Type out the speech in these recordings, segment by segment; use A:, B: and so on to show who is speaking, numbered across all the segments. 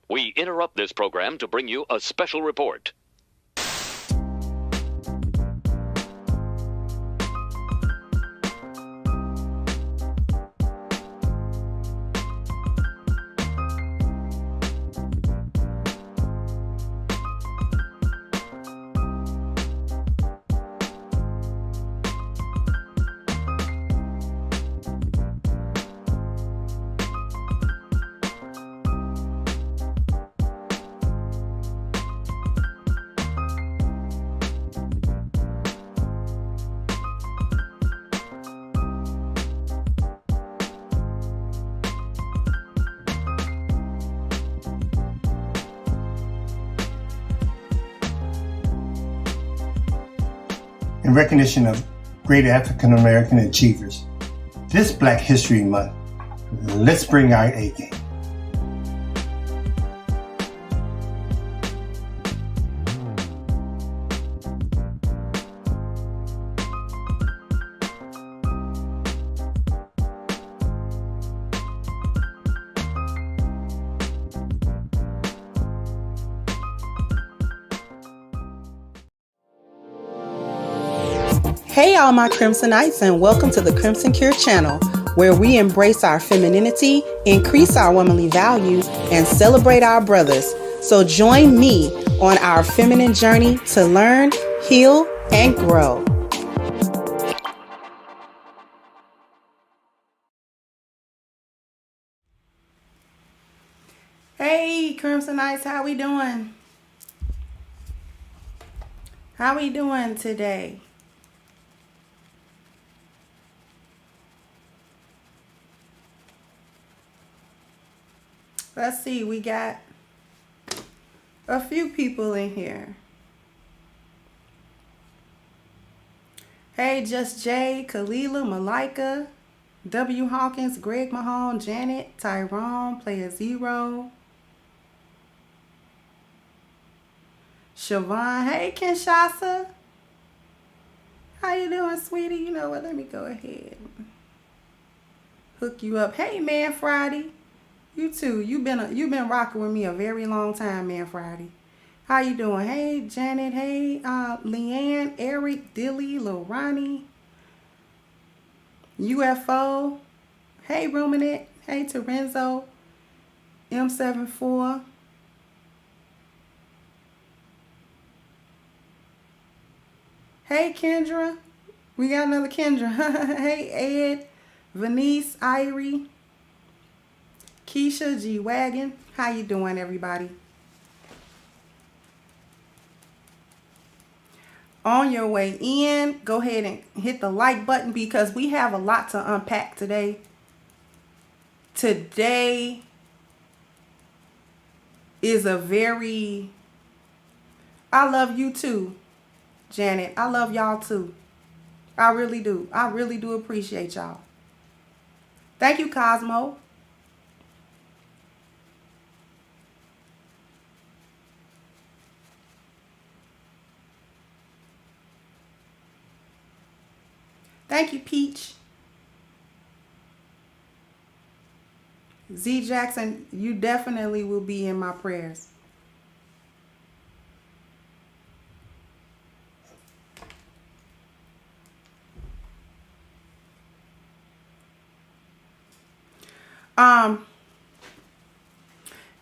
A: We interrupt this program to bring you a special report.
B: In recognition of great African American achievers, this Black History Month, let's bring our A game.
C: Hey all my Crimsonites, and welcome to the Crimson Cure channel, where we embrace our femininity, increase our womanly value, and celebrate our brothers. So join me on our feminine journey to learn, heal, and grow. Hey, Crimsonites, how we doing? How we doing today? Let's see, we got a few people in here. Hey, Just Jay, Kalila, Malika, W. Hawkins, Greg Mahone, Janet, Tyrone, Player Zero, Siobhan. Hey, Kinshasa. How you doing, sweetie? You know what? Let me go ahead and hook you up. Hey, Man Friday. You too. You've been rocking with me a very long time, Man Friday. How you doing? Hey, Janet. Hey, Leanne, Eric, Dilly, Lorani, UFO. Hey, Ruminant. Hey, Terenzo, M74. Hey, Kendra. We got another Kendra. Hey, Ed, Venice, Irie, Keisha, G-Wagon. How you doing, everybody? On your way in, go ahead and hit the like button because we have a lot to unpack today. Today is a very... I love you too, Janet. I love y'all too. I really do. I really do appreciate y'all. Thank you, Cosmo. Thank you, Peach. Z Jackson, you definitely will be in my prayers.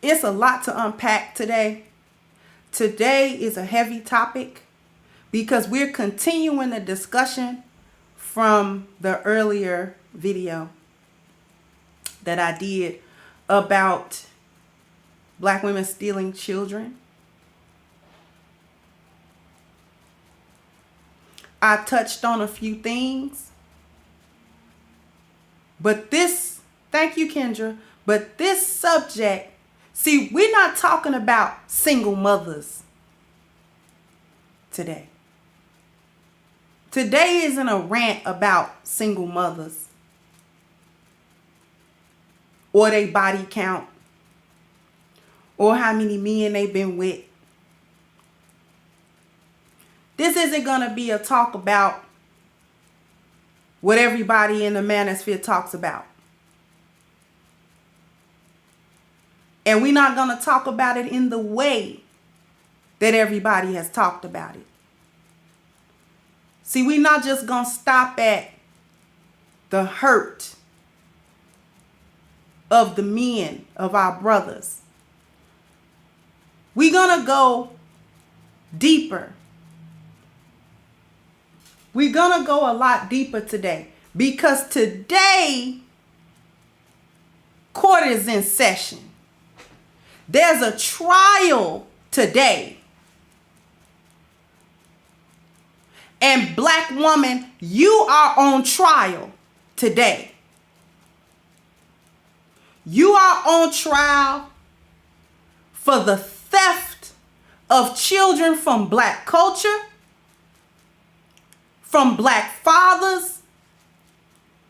C: It's a lot to unpack today. Today is a heavy topic because we're continuing the discussion from the earlier video that I did about Black women stealing children. I touched on a few things, but thank you, Kendra, but this subject, see, we're not talking about single mothers today. Today isn't a rant about single mothers or their body count or how many men they've been with. This isn't going to be a talk about what everybody in the manosphere talks about. And we're not going to talk about it in the way that everybody has talked about it. See, we're not just going to stop at the hurt of the men, of our brothers. We're going to go deeper. We're going to go a lot deeper today because today, court is in session. There's a trial today. And Black woman, you are on trial today. You are on trial for the theft of children from Black culture, from Black fathers,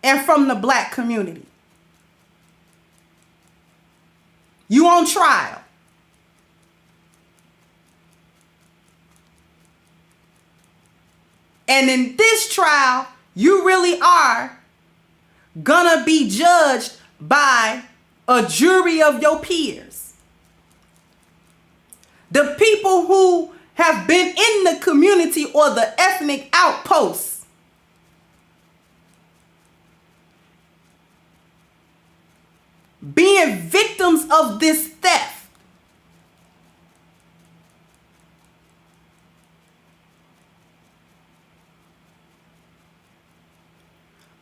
C: and from the Black community. You on trial. And in this trial, you really are gonna be judged by a jury of your peers. The people who have been in the community or the ethnic outposts. Being victims of this theft.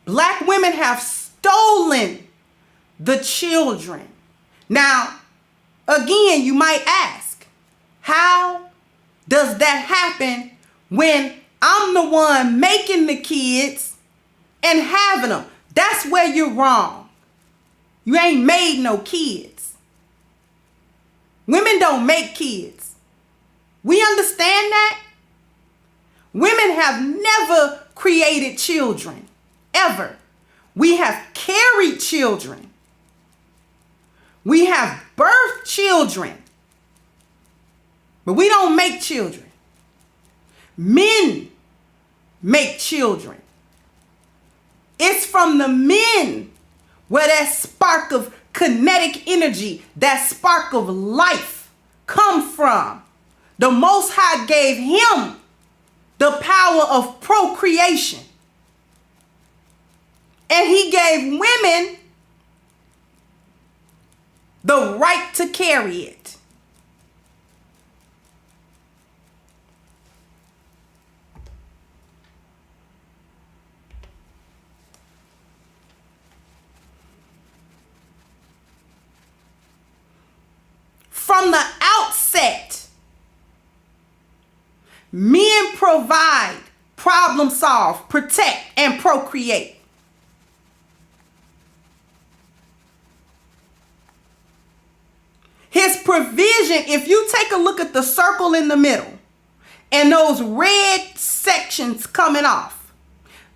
C: Black women have stolen the children. Now, Again, you might ask, how does that happen when I'm the one making the kids and having them? That's where you're wrong. You ain't made no kids. Women don't make kids. We understand that. Women have never created children, ever. We have carried children. We have birthed children. But we don't make children. Men make children. It's from the men where that spark of kinetic energy, that spark of life come from. The Most High gave him the power of procreation. And he gave women the right to carry it. From the outset, men provide, problem solve, protect, and procreate. His provision, if you take a look at the circle in the middle and those red sections coming off,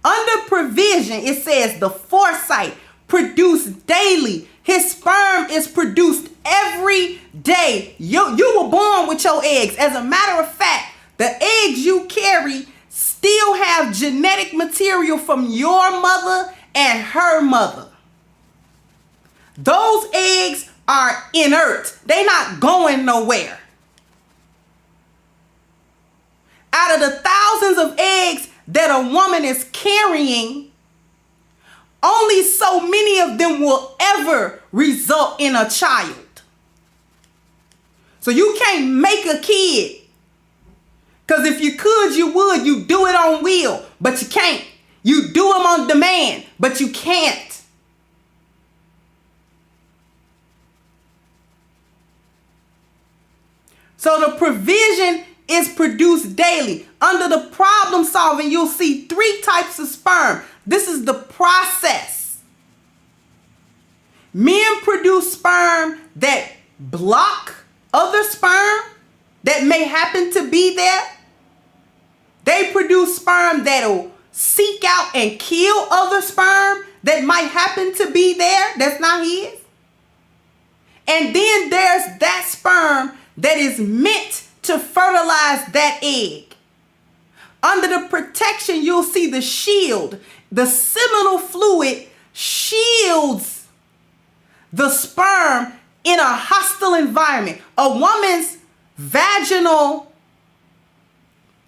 C: under provision, it says the foresight produced daily. His sperm is produced every day. You were born with your eggs. As a matter of fact, the eggs you carry still have genetic material from your mother and her mother. Those eggs are inert. They're not going nowhere. Out of the thousands of eggs that a woman is carrying, only so many of them will ever result in a child. So you can't make a kid. Because if you could, you would. You do it on will, but you can't. You do them on demand, but you can't. So the provision is produced daily. Under the problem solving, you'll see 3 types of sperm. This is the process. Men produce sperm that block other sperm that may happen to be there. They produce sperm that'll seek out and kill other sperm that might happen to be there that's not his. And then there's that sperm that is meant to fertilize that egg. Under the protection, you'll see the shield. The seminal fluid shields the sperm in a hostile environment. A woman's vaginal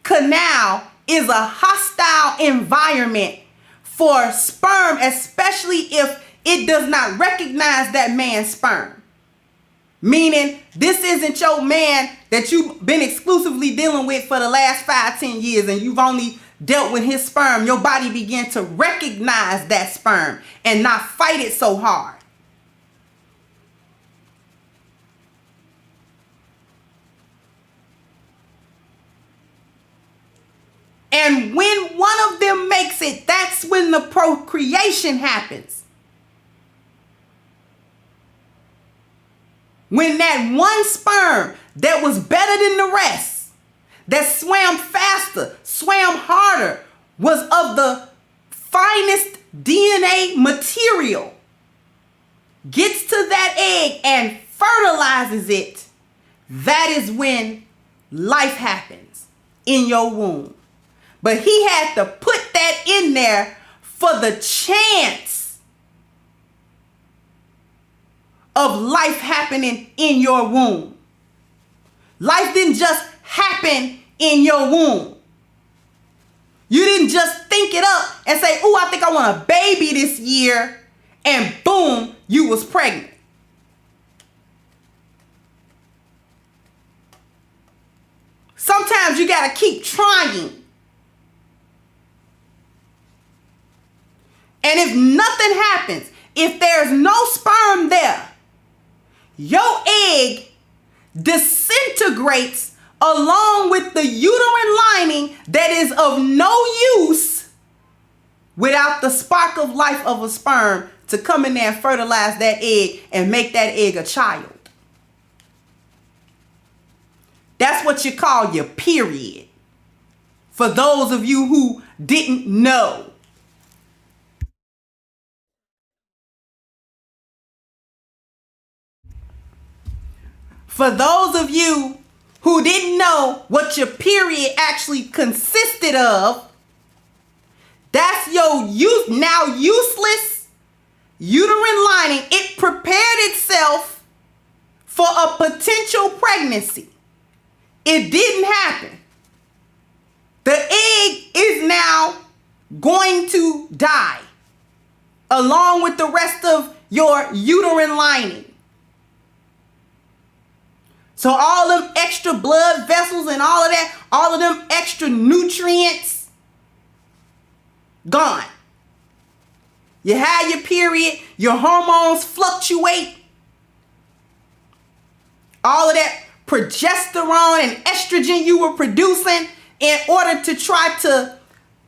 C: canal is a hostile environment for sperm, especially if it does not recognize that man's sperm. Meaning, this isn't your man that you've been exclusively dealing with for the last 5-10 years and you've only dealt with his sperm. Your body began to recognize that sperm and not fight it so hard. And when one of them makes it, that's when the procreation happens. When that one sperm that was better than the rest, that swam faster, swam harder, was of the finest DNA material, gets to that egg and fertilizes it, that is when life happens in your womb. But he had to put that in there for the chance of life happening in your womb. Life didn't just happen in your womb. You didn't just think it up and say, "Oh, I think I want a baby this year," and boom, you was pregnant. Sometimes you got to keep trying. And if nothing happens, if there's no sperm there, your egg disintegrates along with the uterine lining that is of no use without the spark of life of a sperm to come in there and fertilize that egg and make that egg a child. That's what you call your period. For those of you who didn't know. For those of you who didn't know what your period actually consisted of, that's your now useless uterine lining. It prepared itself for a potential pregnancy. It didn't happen. The egg is now going to die along with the rest of your uterine lining. So all them extra blood vessels and all of that, all of them extra nutrients, gone. You had your period, your hormones fluctuate. All of that progesterone and estrogen you were producing in order to try to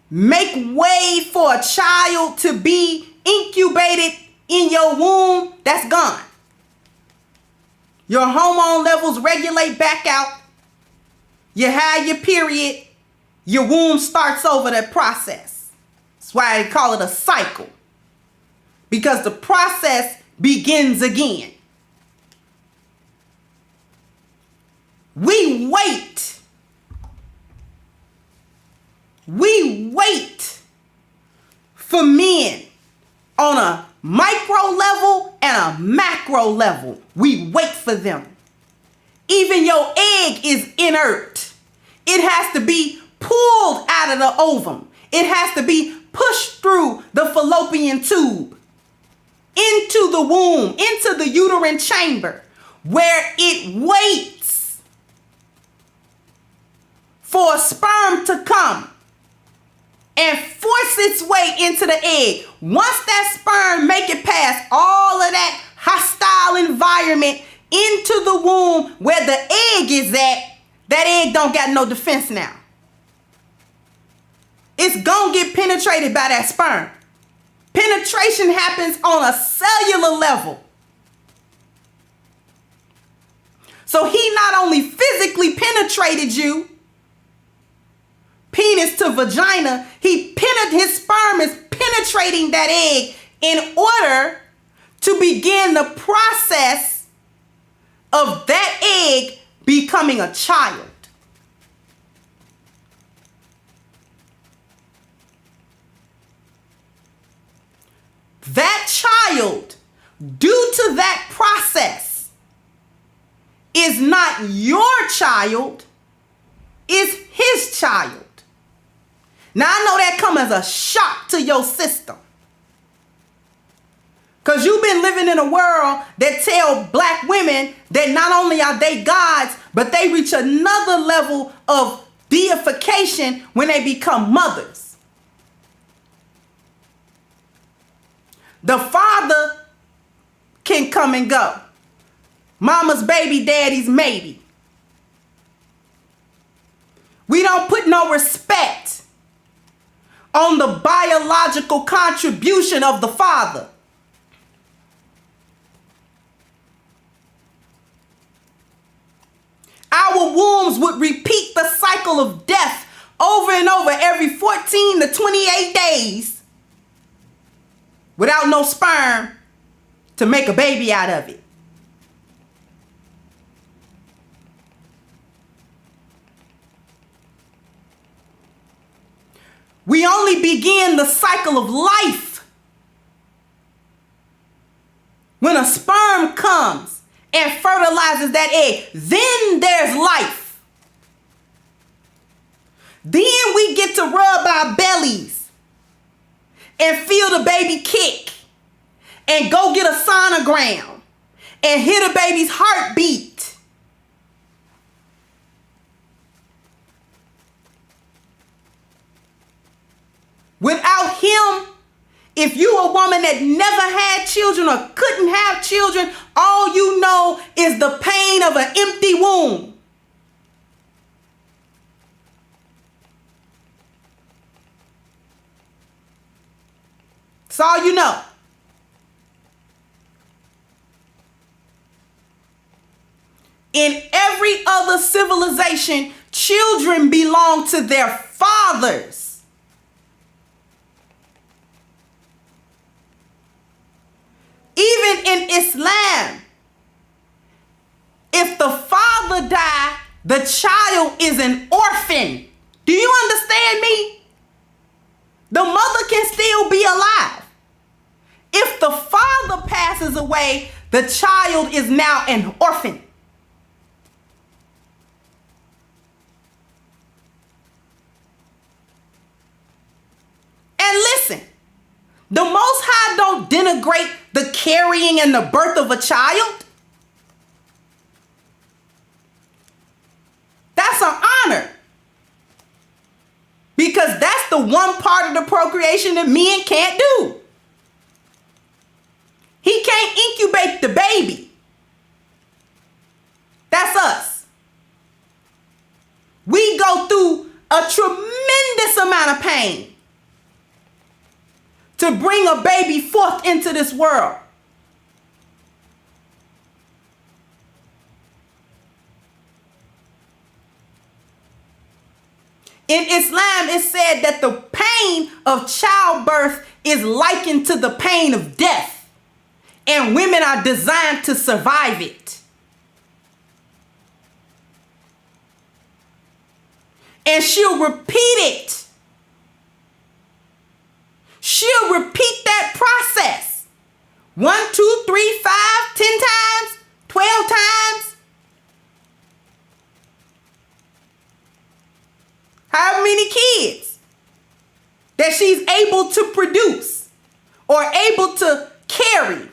C: make way for a child to be incubated in your womb, that's gone. Your hormone levels regulate back out. You have your period. Your womb starts over that process. That's why they call it a cycle. Because the process begins again. We wait. We wait for men on a micro level and a macro level. We wait for them. Even your egg is inert. It has to be pulled out of the ovum. It has to be pushed through the fallopian tube into the womb, into the uterine chamber, where it waits for a sperm to come and force its way into the egg. Once that sperm make it past all of that hostile environment into the womb where the egg is at, that egg don't got no defense now. It's gonna get penetrated by that sperm. Penetration happens on a cellular level. So he not only physically penetrated you, penis to vagina, his sperm is penetrating that egg in order to begin the process of that egg becoming a child. That child, due to that process, is not your child, is his child. Now, I know that comes as a shock to your system. Because you've been living in a world that tell black women that not only are they gods, but they reach another level of deification when they become mothers. The father can come and go. Mama's baby, daddy's maybe. We don't put no respect on the biological contribution of the father. Our wombs would repeat the cycle of death over and over every 14 to 28 days without no sperm to make a baby out of it. We only begin the cycle of life when a sperm comes and fertilizes that egg. Then there's life. Then we get to rub our bellies and feel the baby kick and go get a sonogram and hear the baby's heartbeat. Without him, If you a woman that never had children or couldn't have children, all you know is the pain of an empty womb. That's all you know. In every other civilization, children belong to their fathers. Even in Islam, if the father died, the child is an orphan. Do you understand me? The mother can still be alive. If the father passes away, the child is now an orphan. And listen, the Most High don't denigrate the carrying and the birth of a child. That's an honor. Because that's the one part of the procreation that men can't do. He can't incubate the baby. That's us. We go through a tremendous amount of pain to bring a baby forth into this world. In Islam, it said that the pain of childbirth is likened to the pain of death, and women are designed to survive it. And she'll repeat it. She'll repeat that process 1, 2, 3, 5, 10 times, 12 times. However many kids that she's able to produce or able to carry.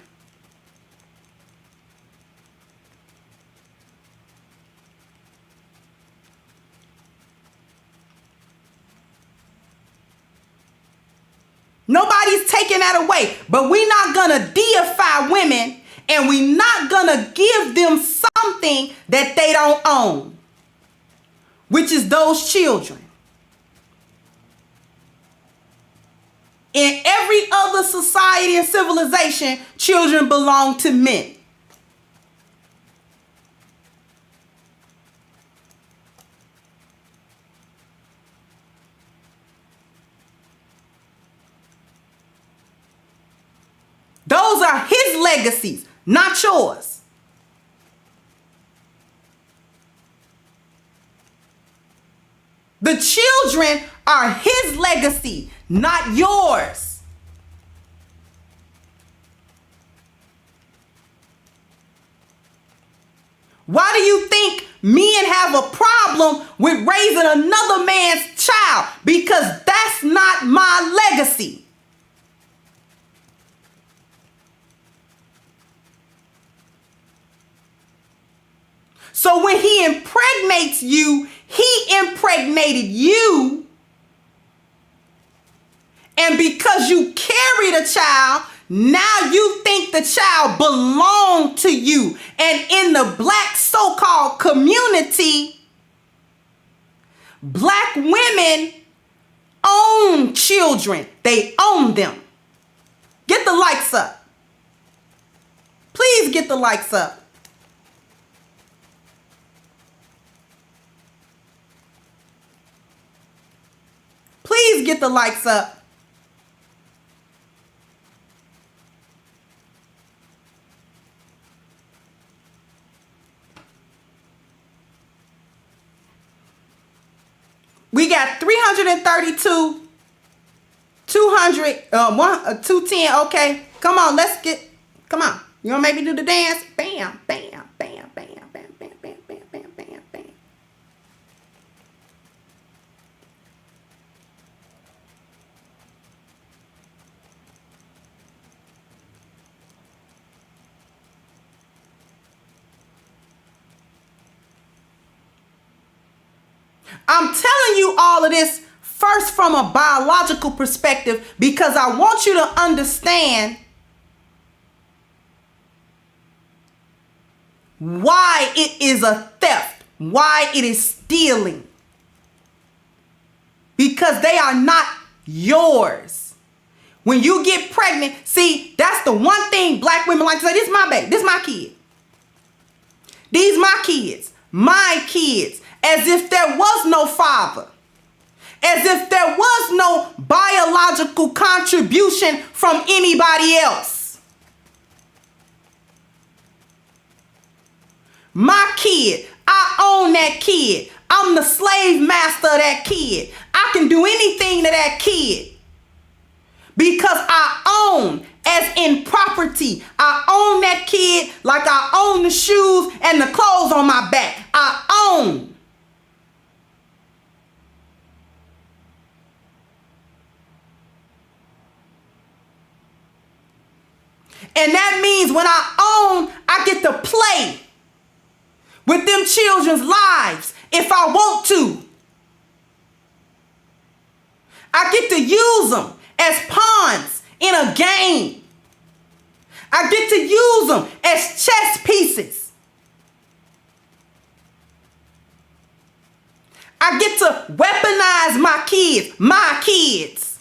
C: Nobody's taking that away, but we're not going to deify women, and we're not going to give them something that they don't own, which is those children. In every other society and civilization, children belong to men. Those are his legacies, not yours. The children are his legacy, not yours. Why do you think men have a problem with raising another man's child? Because that's not my legacy. So when he impregnates you, he impregnated you. And because you carried a child, now you think the child belonged to you. And in the black so-called community, black women own children. They own them. Get the likes up. Please get the likes up. Please get the likes up. We got 332, 200, 210. Okay, come on, let's get, come on. You want to maybe do the dance? Bam, bam, bam, bam, bam, bam, bam, bam, bam, bam, bam, bam. I'm telling you all of this first from a biological perspective because I want you to understand why it is a theft, why it is stealing. Because they are not yours. When you get pregnant, see, that's the one thing black women like to say, this is my baby, this is my kid. These my kids, as if there was no father. As if there was no biological contribution from anybody else. My kid, I own that kid. I'm the slave master of that kid. I can do anything to that kid. Because I own, as in property, I own that kid like I own the shoes and the clothes on my back. I own. And that means when I own, I get to play with them children's lives if I want to. I get to use them as pawns in a game. I get to use them as chess pieces. I get to weaponize my kids.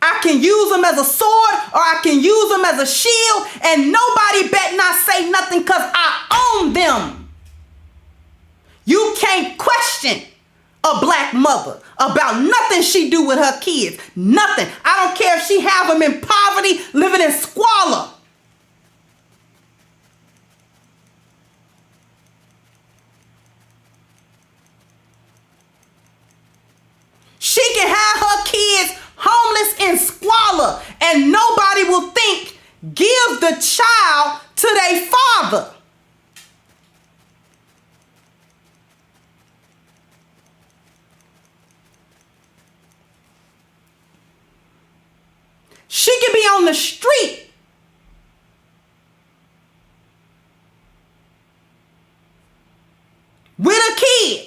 C: I can use them as a sword or I can use them as a shield, and nobody bet not say nothing because I own them. You can't question a black mother about nothing she do with her kids. Nothing. I don't care if she have them in poverty, living in squalor. She can have her kids homeless in squalor, and nobody will think, give the child to their father. She can be on the street with a kid.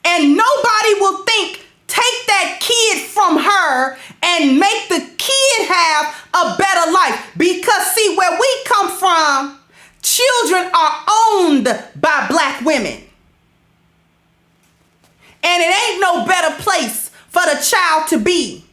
C: And nobody will think, take that kid from her and make the kid have a better life. Because see, where we come from, children are owned by black women. And it ain't no better place for the child to be.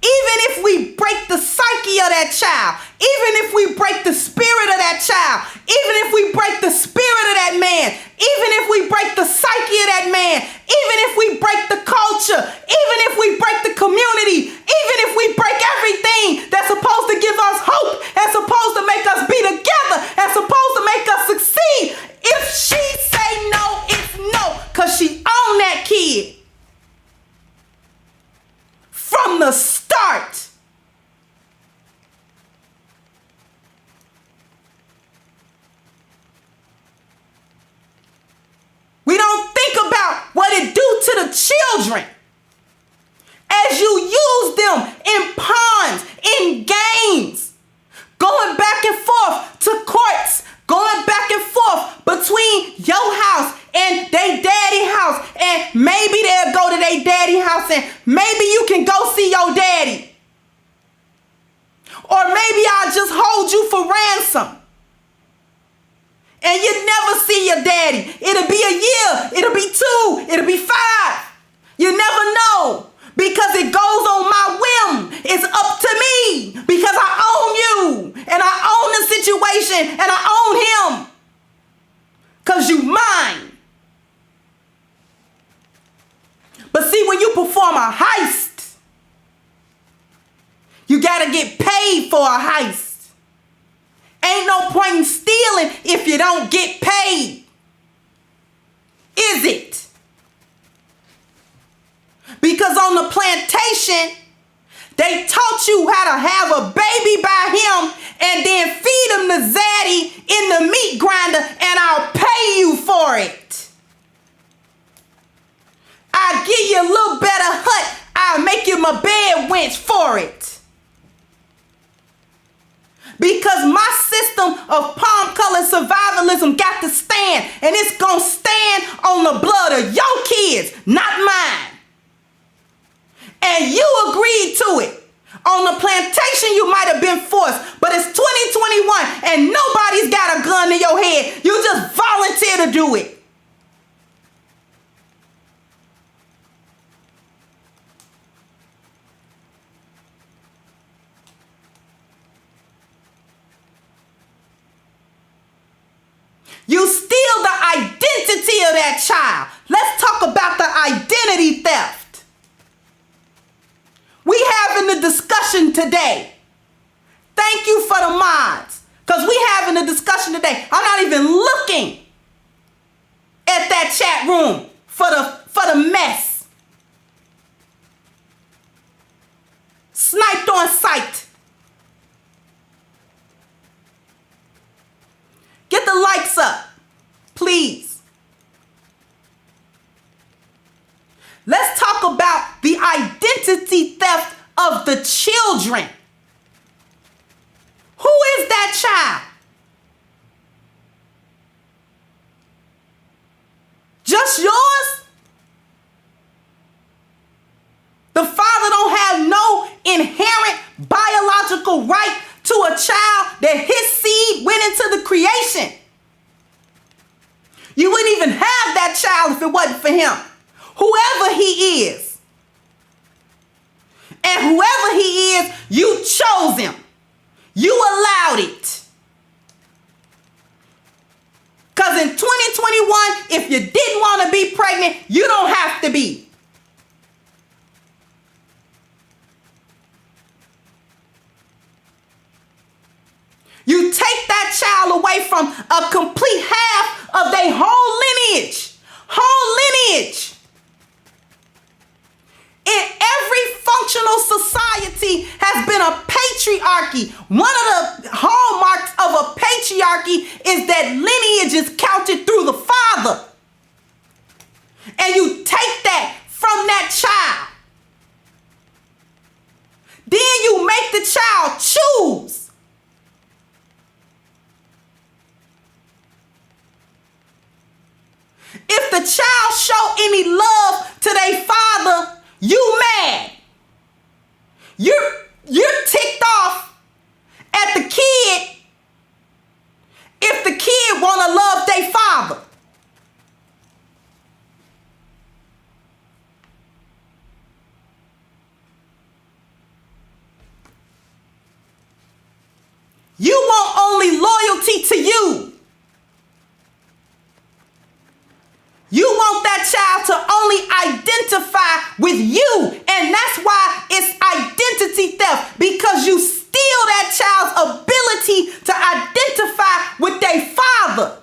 C: Even if we break the psyche of that child, even if we break the spirit of that child, even if we break the spirit of that man, even if we break the psyche of that man, even if we break the culture, even if we break the community, even if we break everything that's supposed to give us hope and supposed to make us be together and supposed to make us succeed, if she say no, it's no, because she own that kid. From the start. We don't think about what it do to the children as you use them in pawns, in games, going back and forth to courts, going back and forth between your house and they daddy house, and maybe they'll go to their daddy house and maybe you can go see your daddy. Or maybe I'll just hold you for ransom and you never see your daddy. It'll be a year, it'll be 2, it'll be 5. You never know, because it goes on my whim. It's up to me because I own you and I own the situation and I own him because you mine. But see, when you perform a heist, you got to get paid for a heist. Ain't no point in stealing if you don't get paid. Is it? Because on the plantation, they taught you how to have a baby by him and then feed him the zaddy in the meat grinder, and I'll pay you for it. I'll give you a little better hut. I'll make you my bed wench for it. Because my system of palm colored survivalism got to stand, and it's going to stand on the blood of your kids, not mine. And you agreed to it. On the plantation, you might have been forced, but it's 2021 and nobody's got a gun to your head. You just volunteer to do it. You steal the identity of that child. Let's talk about the identity theft. We having a discussion today. Thank you for the mods, because we having a discussion today. I'm not even looking at that chat room for the mess. Sniped on sight. Get the likes up, please. Let's talk about the identity theft of the children. Who is that child? Just yours? The father don't have no inherent biological right to a child that his seed went into the creation. You wouldn't even have that child if it wasn't for him. Whoever he is. And whoever he is, you chose him. You allowed it. Because in 2021, if you didn't want to be pregnant, you don't have to be. You take that child away from a complete half of their whole lineage. Whole lineage. In every functional society has been a patriarchy. One of the hallmarks of a patriarchy is that lineage is counted through the father. And you take that from that child. Then you make the child choose. If the child show any love to their father, you mad. You're ticked off at the kid if the kid want to love their father. You want only loyalty to you. You want that child to only identify with you. And that's why it's identity theft, because you steal that child's ability to identify with their father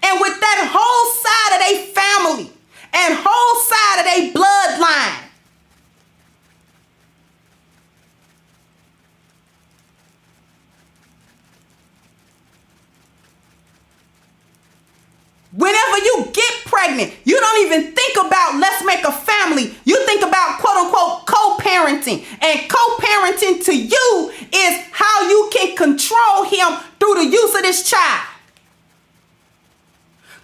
C: and with that whole side of their family and whole side of their bloodline. Whenever you get pregnant, you don't even think about let's make a family. You think about quote unquote co-parenting. And co-parenting to you is how you can control him through the use of this child.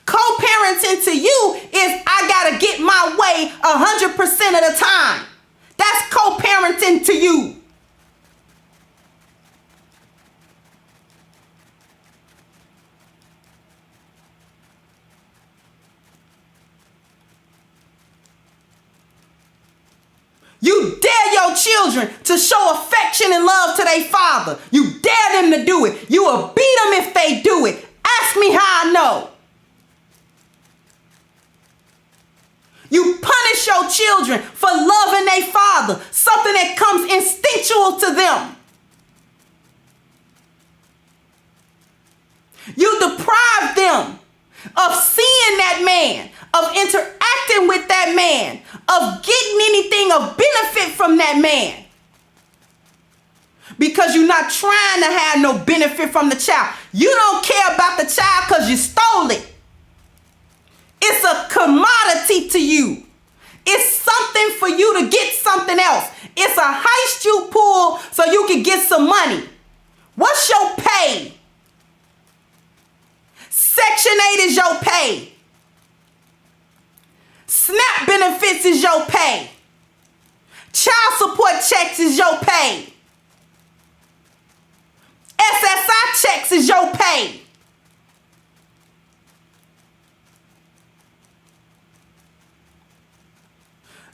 C: Co-parenting to you is I gotta get my way 100% of the time. That's co-parenting to you. You dare your children to show affection and love to their father. You dare them to do it. You will beat them if they do it. Ask me how I know. You punish your children for loving their father, something that comes instinctual to them. You deprive them of seeing that man, of interacting with that man, of getting anything of benefit from that man. Because you're not trying to have no benefit from the child. You don't care about the child because you stole it. It's a commodity to you. It's something for you to get something else. It's a heist you pull so you can get some money. What's your pay? Section 8 is your pay. SNAP benefits is your pay. Child support checks is your pay. SSI checks is your pay.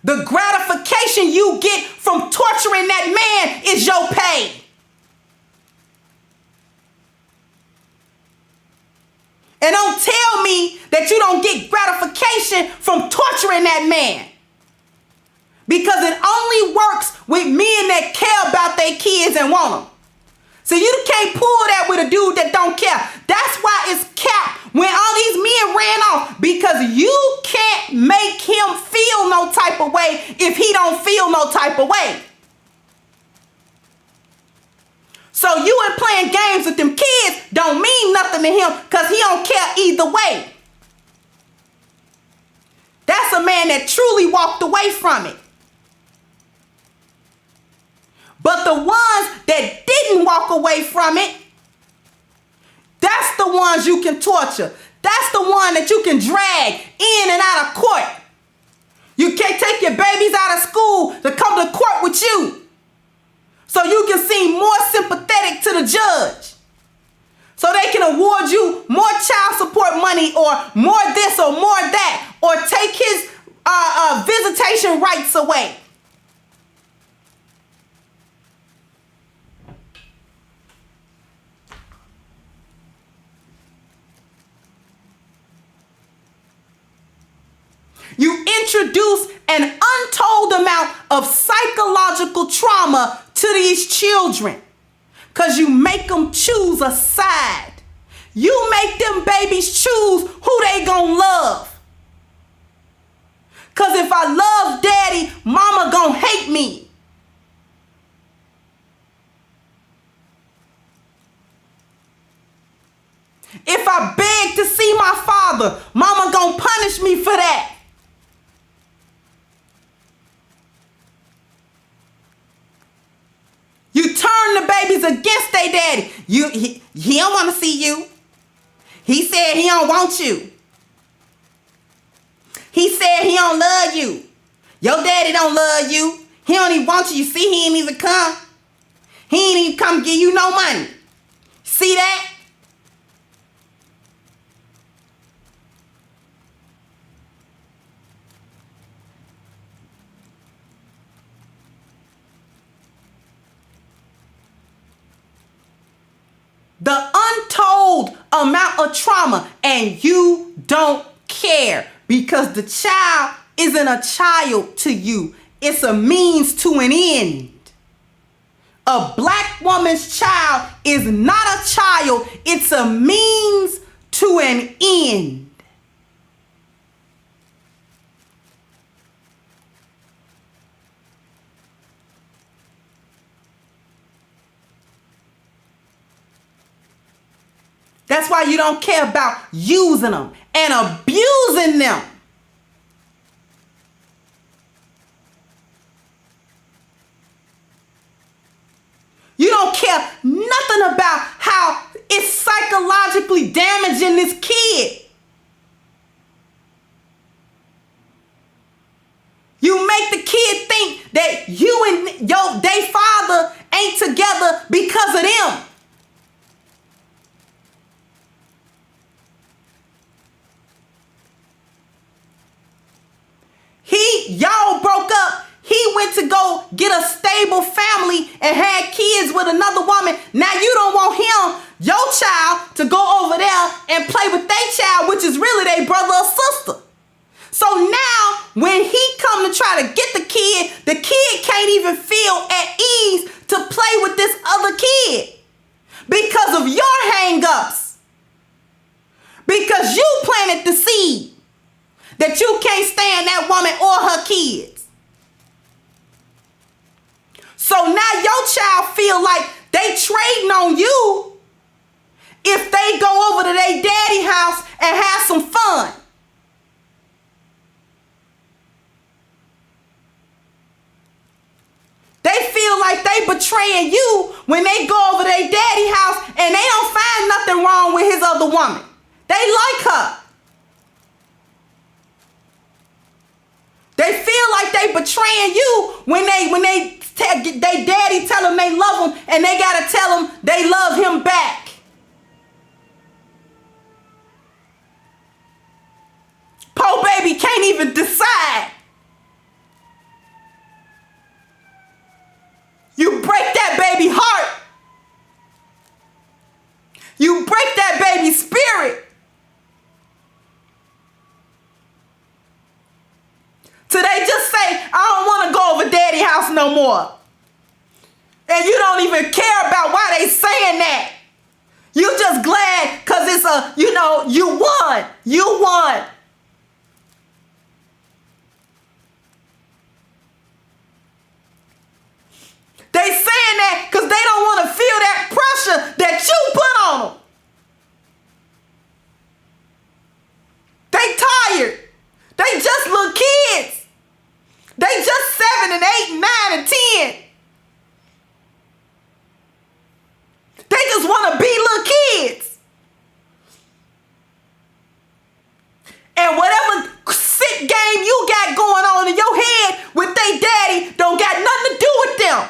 C: The gratification you get from torturing that man is your pay. And don't tell me that you don't get gratification from torturing that man. Because it only works with men that care about their kids and want them. So you can't pull that with a dude that don't care. That's why it's capped when all these men ran off. Because you can't make him feel no type of way if he don't feel no type of way. So you and playing games with them kids don't mean nothing to him because he don't care either way. That's a man that truly walked away from it. But the ones that didn't walk away from it, that's the ones you can torture. That's the one that you can drag in and out of court. You can't take your babies out of school to come to court with you. So you can seem more sympathetic to the judge. So they can award you more child support money or more this or more that. Or take his visitation rights away. You introduce an untold amount of psychological trauma to these children because you make them choose a side. You make them babies choose who they gonna love. Because if I love daddy, mama gonna hate me. If I beg to see my father, mama gonna punish me for that. You turn the babies against their daddy. He don't want to see you. He said he don't want you. He said he don't love you. Your daddy don't love you. He don't even want you. You see, he ain't even come. He ain't even come give you no money. See that? The untold amount of trauma, and you don't care because the child isn't a child to you. It's a means to an end. A black woman's child is not a child. It's a means to an end. That's why you don't care about using them and abusing them. You don't care nothing about how it's psychologically damaging this kid. You make the kid think that you and their father ain't together because of them. Y'all broke up. He went to go get a stable family and had kids with another woman. Now you don't want him, your child, to go over there and play with their child, which is really their brother or sister. So now when he come to try to get the kid can't even feel at ease to play with this other kid because of your hang-ups. Because you planted the seed that you can't stand that woman or her kids. So now your child feel like they trading on you if they go over to their daddy house and have some fun. They feel feel like they betraying you when they go over their daddy house and they don't find nothing wrong with his other woman. They like her. They feel like they betraying you when they daddy tell them they love him and they gotta tell him they love him back. Poor baby can't even decide. You break that baby heart. You break that baby's spirit. So they just say, I don't want to go over daddy house no more. And you don't even care about why they saying that. You just glad because it's you won. You won. They saying that because they don't want to feel that pressure that you put on them. They tired. They just little kids. They just 7 and 8 and 9 and 10. They just want to be little kids. And whatever sick game you got going on in your head with they daddy don't got nothing to do with them.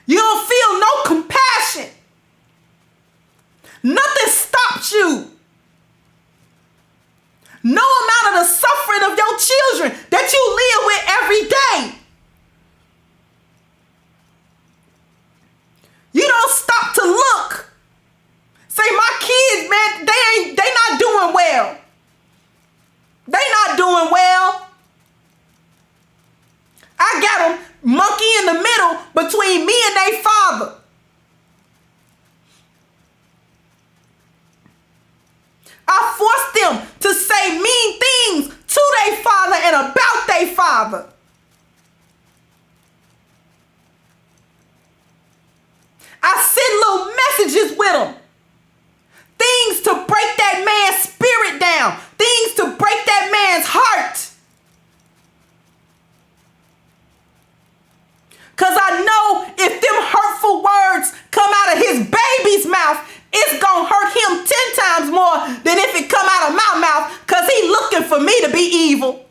C: You don't feel no compassion. Nothing stops you. No amount of the suffering of your children that you live with every day. You don't stop to look. Say, my kids, man, they not doing well. They not doing well. I got them monkey in the middle between me and their father. I forced them to say mean things to their father and about their father. I send little messages with them. Things to break that man's spirit down. Things to break that man's heart. Because I know if them hurtful words come out of his baby's mouth, it's going to hurt him 10 times more than if it come out of my mouth because he looking for me to be evil.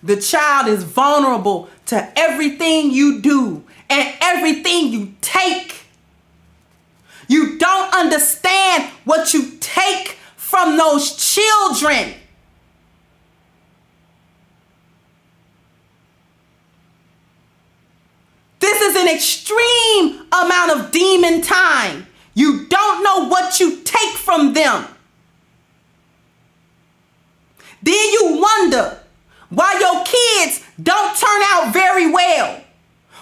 C: The child is vulnerable to everything you do and everything you take. You don't understand what you take from those children. This is an extreme amount of demon time. You don't know what you take from them. Then you wonder why your kids don't turn out very well.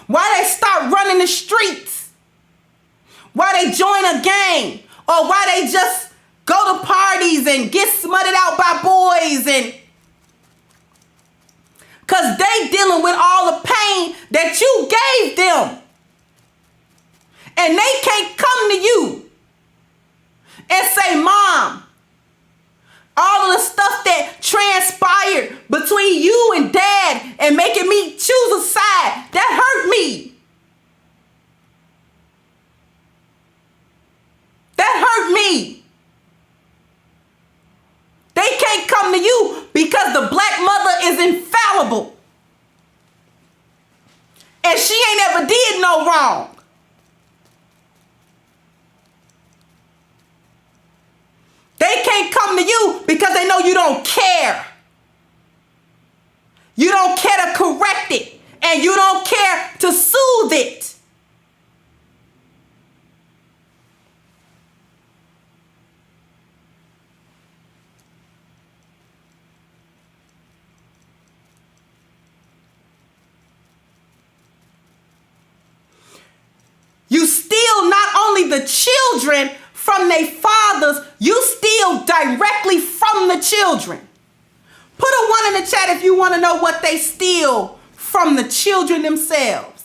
C: Why they start running the streets. Why they join a gang. Or why they just go to parties and get smutted out by boys. And because they dealing with all the pain that you gave them. And they can't come to you and say, Mom, all of the stuff that transpired between you and Dad and making me choose a side, that hurt me. That hurt me. They can't come to you because the black mother is infallible. And she ain't ever did no wrong. They can't come to you because they know you don't care. You don't care to correct it. And you don't care to soothe it. separating the children from their fathers, you steal directly from the children. Put a 1 in the chat if you want to know what they steal from the children themselves.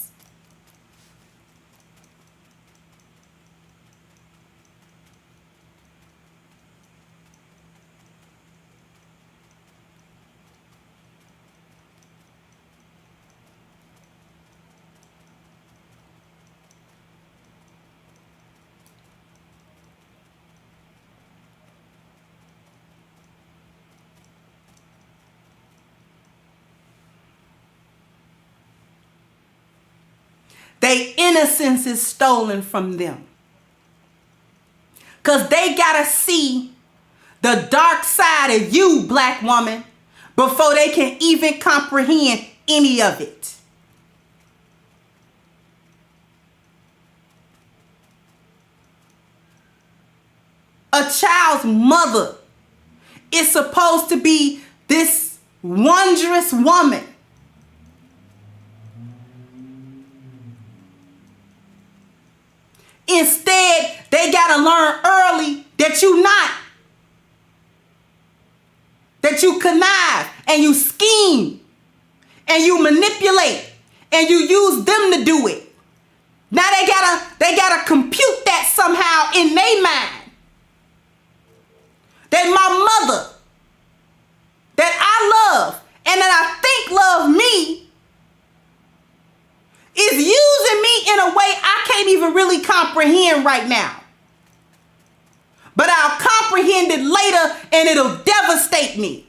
C: Their innocence is stolen from them. Because they got to see the dark side of you, black woman, before they can even comprehend any of it. A child's mother is supposed to be this wondrous woman. Instead, they got to learn early that you not. That you connive and you scheme and you manipulate and you use them to do it. Now they gotta compute that somehow in their mind. That my mother, that I love and that I think love me, is using me in a way I can't even really comprehend right now. But I'll comprehend it later and it'll devastate me.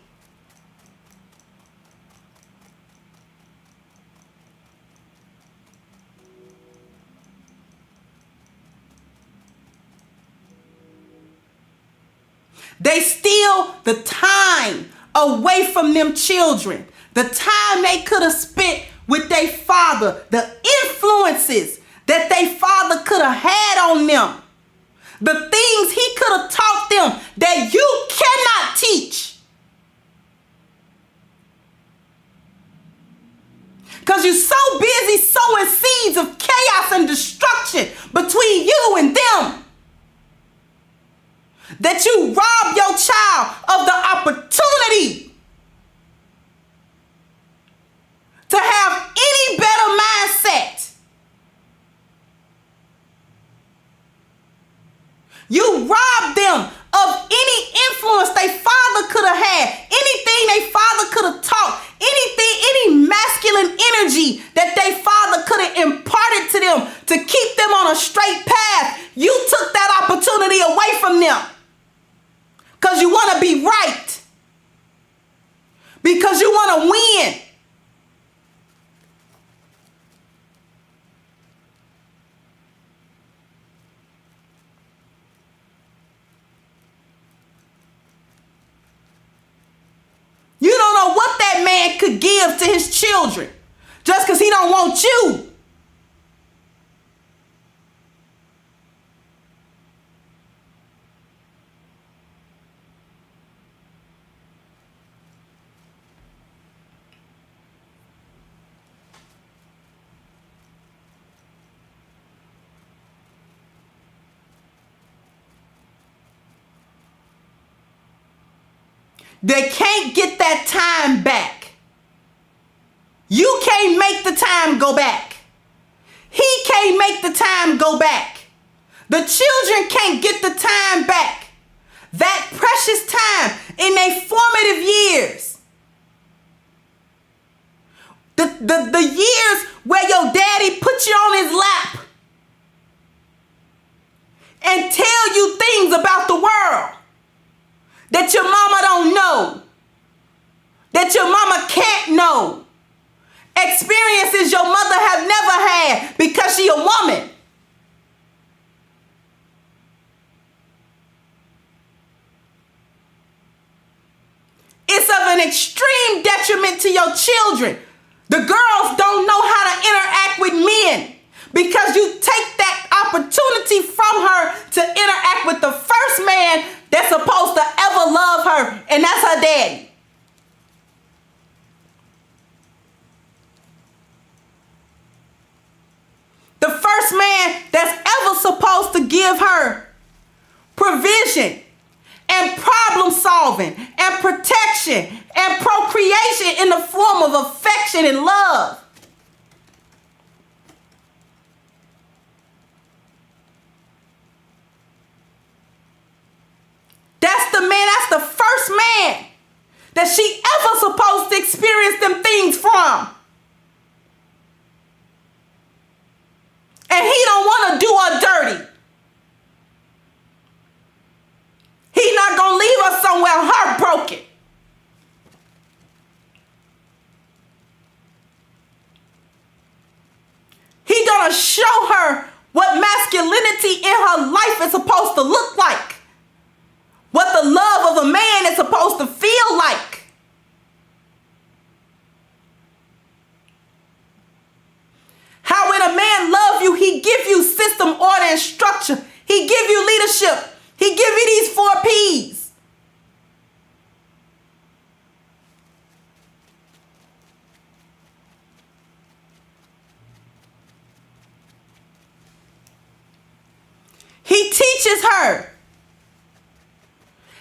C: They steal the time away from them children. The time they could have spent with their father. The influences that their father could have had on them. The things he could have taught them that you cannot teach. Because you're so busy sowing seeds of chaos and destruction between you and them that you rob your child of the opportunity to have any better mindset. You rob them of any influence their father could have had, anything their father could have taught, anything, any masculine energy that their father could have imparted to them to keep them on a straight path. You took that opportunity away from them because you want to be right, because you want to win. You don't know what that man could give to his children just because he don't want you. They can't get that time back. You can't make the time go back. He can't make the time go back. The children can't get the time back. That precious time in their formative years. The years where your daddy put you on his lap and tell you things about the world that your mama don't know, that your mama can't know. Experiences your mother have never had because she a woman. It's of an extreme detriment to your children. The girls don't know how to interact with men because you take that opportunity from her to interact with the first man that's supposed to ever love her, and that's her daddy. The first man that's ever supposed to give her provision and problem solving and protection and procreation in the form of affection and love. That's the first man that she ever supposed to experience them things from. And he don't want to do her dirty. He's not going to leave her somewhere heartbroken. He's going to show her what masculinity in her life is supposed to look like. What the love of a man is supposed to feel like. How when a man loves you, he give you system, order, and structure. He give you leadership. He give you these 4 P's. He teaches her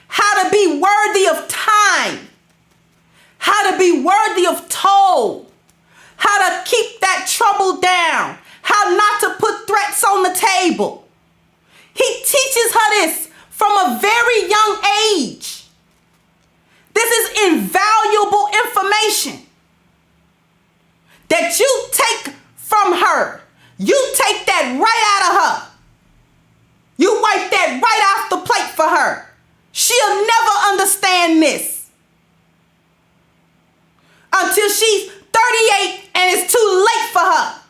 C: how to be worthy of time, how to be worthy of toll, how to keep that trouble down, how not to put threats on the table. He teaches her this from a very young age. This is invaluable information that you take from her. You take that right out of her. You wipe that right off the plate for her. She'll never understand this until she's 38 and it's too late for her.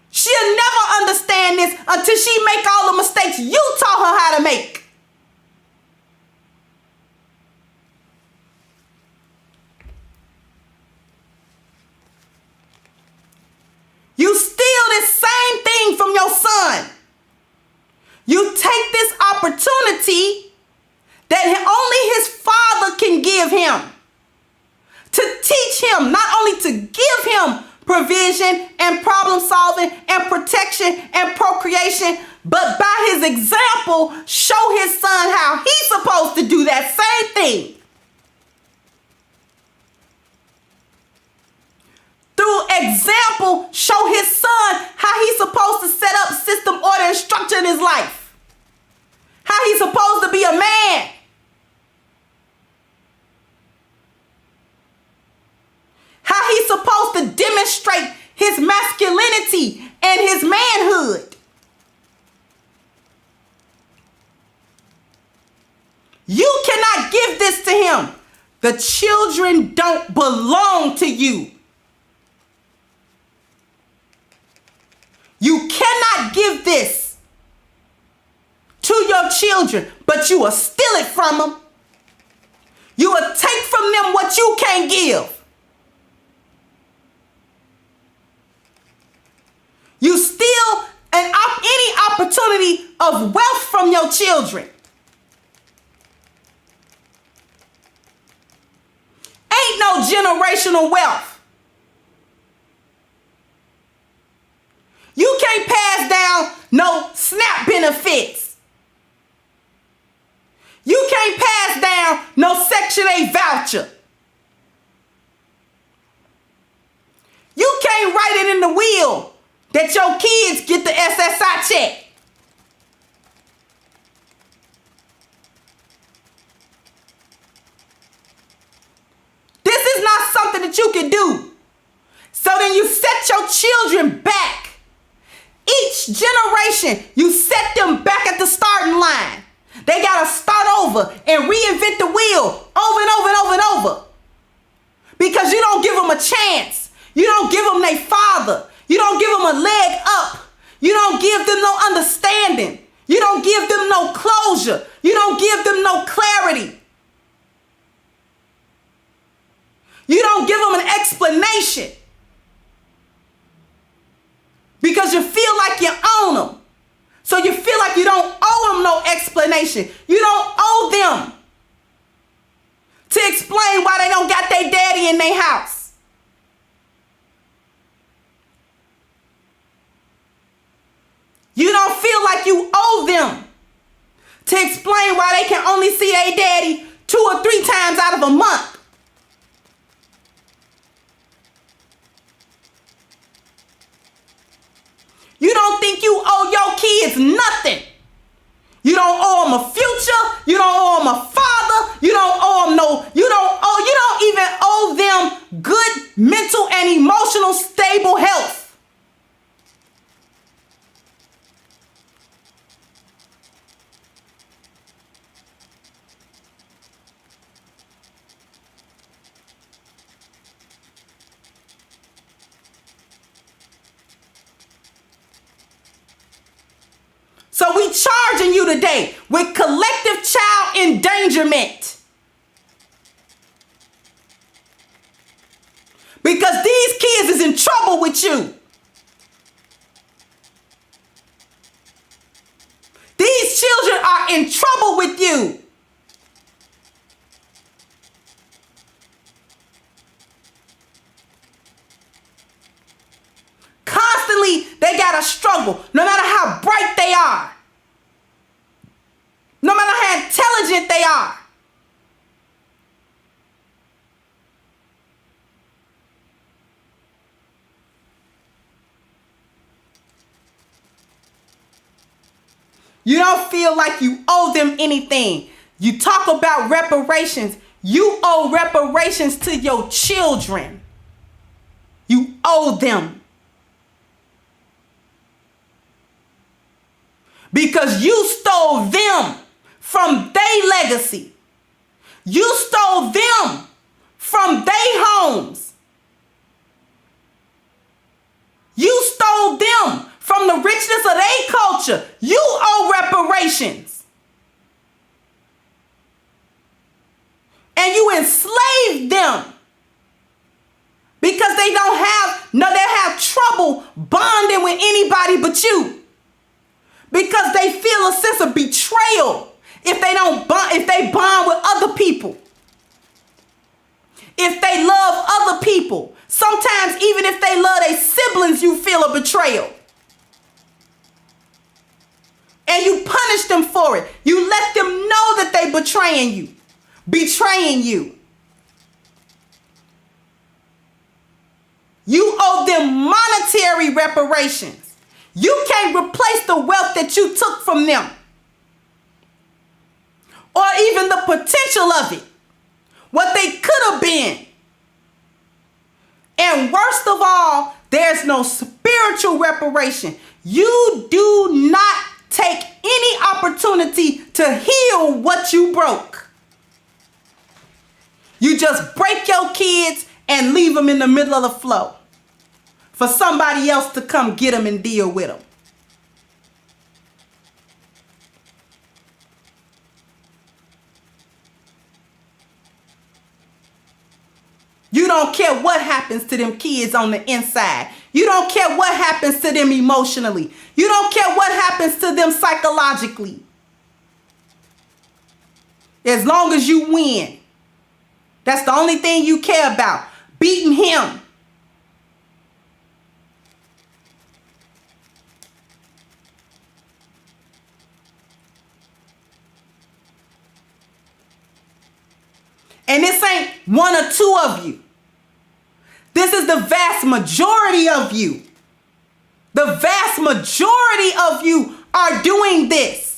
C: She'll never understand this until she make all the mistakes you taught her how to make. You steal this same thing from your son. You take this opportunity that only his father can give him to teach him, not only to give him provision and problem solving and protection and procreation, but by his example, show his son how he's supposed to do that same thing. Through example, show his son how he's supposed to set up system, order, and structure in his life. How he's supposed to be a man. How he's supposed to demonstrate his masculinity and his manhood. You cannot give this to him. The children don't belong to you. You cannot give this to your children, but you will steal it from them. You will take from them what you can't give. You steal any opportunity of wealth from your children. Ain't no generational wealth. You can't pass down no SNAP benefits. You can't pass down no Section 8 voucher. You can't write it in the will that your kids get the SSI check. This is not something that you can do. So then you set your children back. Each generation, you set them back at the starting line. They got to start over and reinvent the wheel over and over and over and over. Because you don't give them a chance. You don't give them their father. You don't give them a leg up. You don't give them no understanding. You don't give them no closure. You don't give them no clarity. You don't give them an explanation. Because you feel like you own them. So you feel like you don't owe them no explanation. You don't owe them to explain why they don't got their daddy in their house. You don't feel like you owe them to explain why they can only see a daddy 2 or 3 times out of a month. You don't think you owe your kids nothing. You don't owe them a future. You don't owe them a father. You don't owe them you don't even owe them good mental and emotional stable health. So we charging you today with collective child endangerment. Because these kids is in trouble with you. These children are in trouble with you. Constantly, they gotta struggle, no matter how bright they are, no matter how intelligent they are. You don't feel like you owe them anything. You talk about reparations. You owe reparations to your children. You owe them. Because you stole them from their legacy. You stole them from their homes. You stole them from the richness of their culture. You owe reparations. And you enslaved them because they have trouble bonding with anybody but you. Because they feel a sense of betrayal if they bond with other people. If they love other people. Sometimes even if they love their siblings, you feel a betrayal. And you punish them for it. You let them know that they betraying you. Betraying you. You owe them monetary reparations. You can't replace the wealth that you took from them. Or even the potential of it. What they could have been. And worst of all, there's no spiritual reparation. You do not take any opportunity to heal what you broke. You just break your kids and leave them in the middle of the flow for somebody else to come get them and deal with them. You don't care what happens to them kids on the inside. You don't care what happens to them emotionally. You don't care what happens to them psychologically. As long as you win. That's the only thing you care about. Beating him. And this ain't one or two of you. This is the vast majority of you. The vast majority of you are doing this.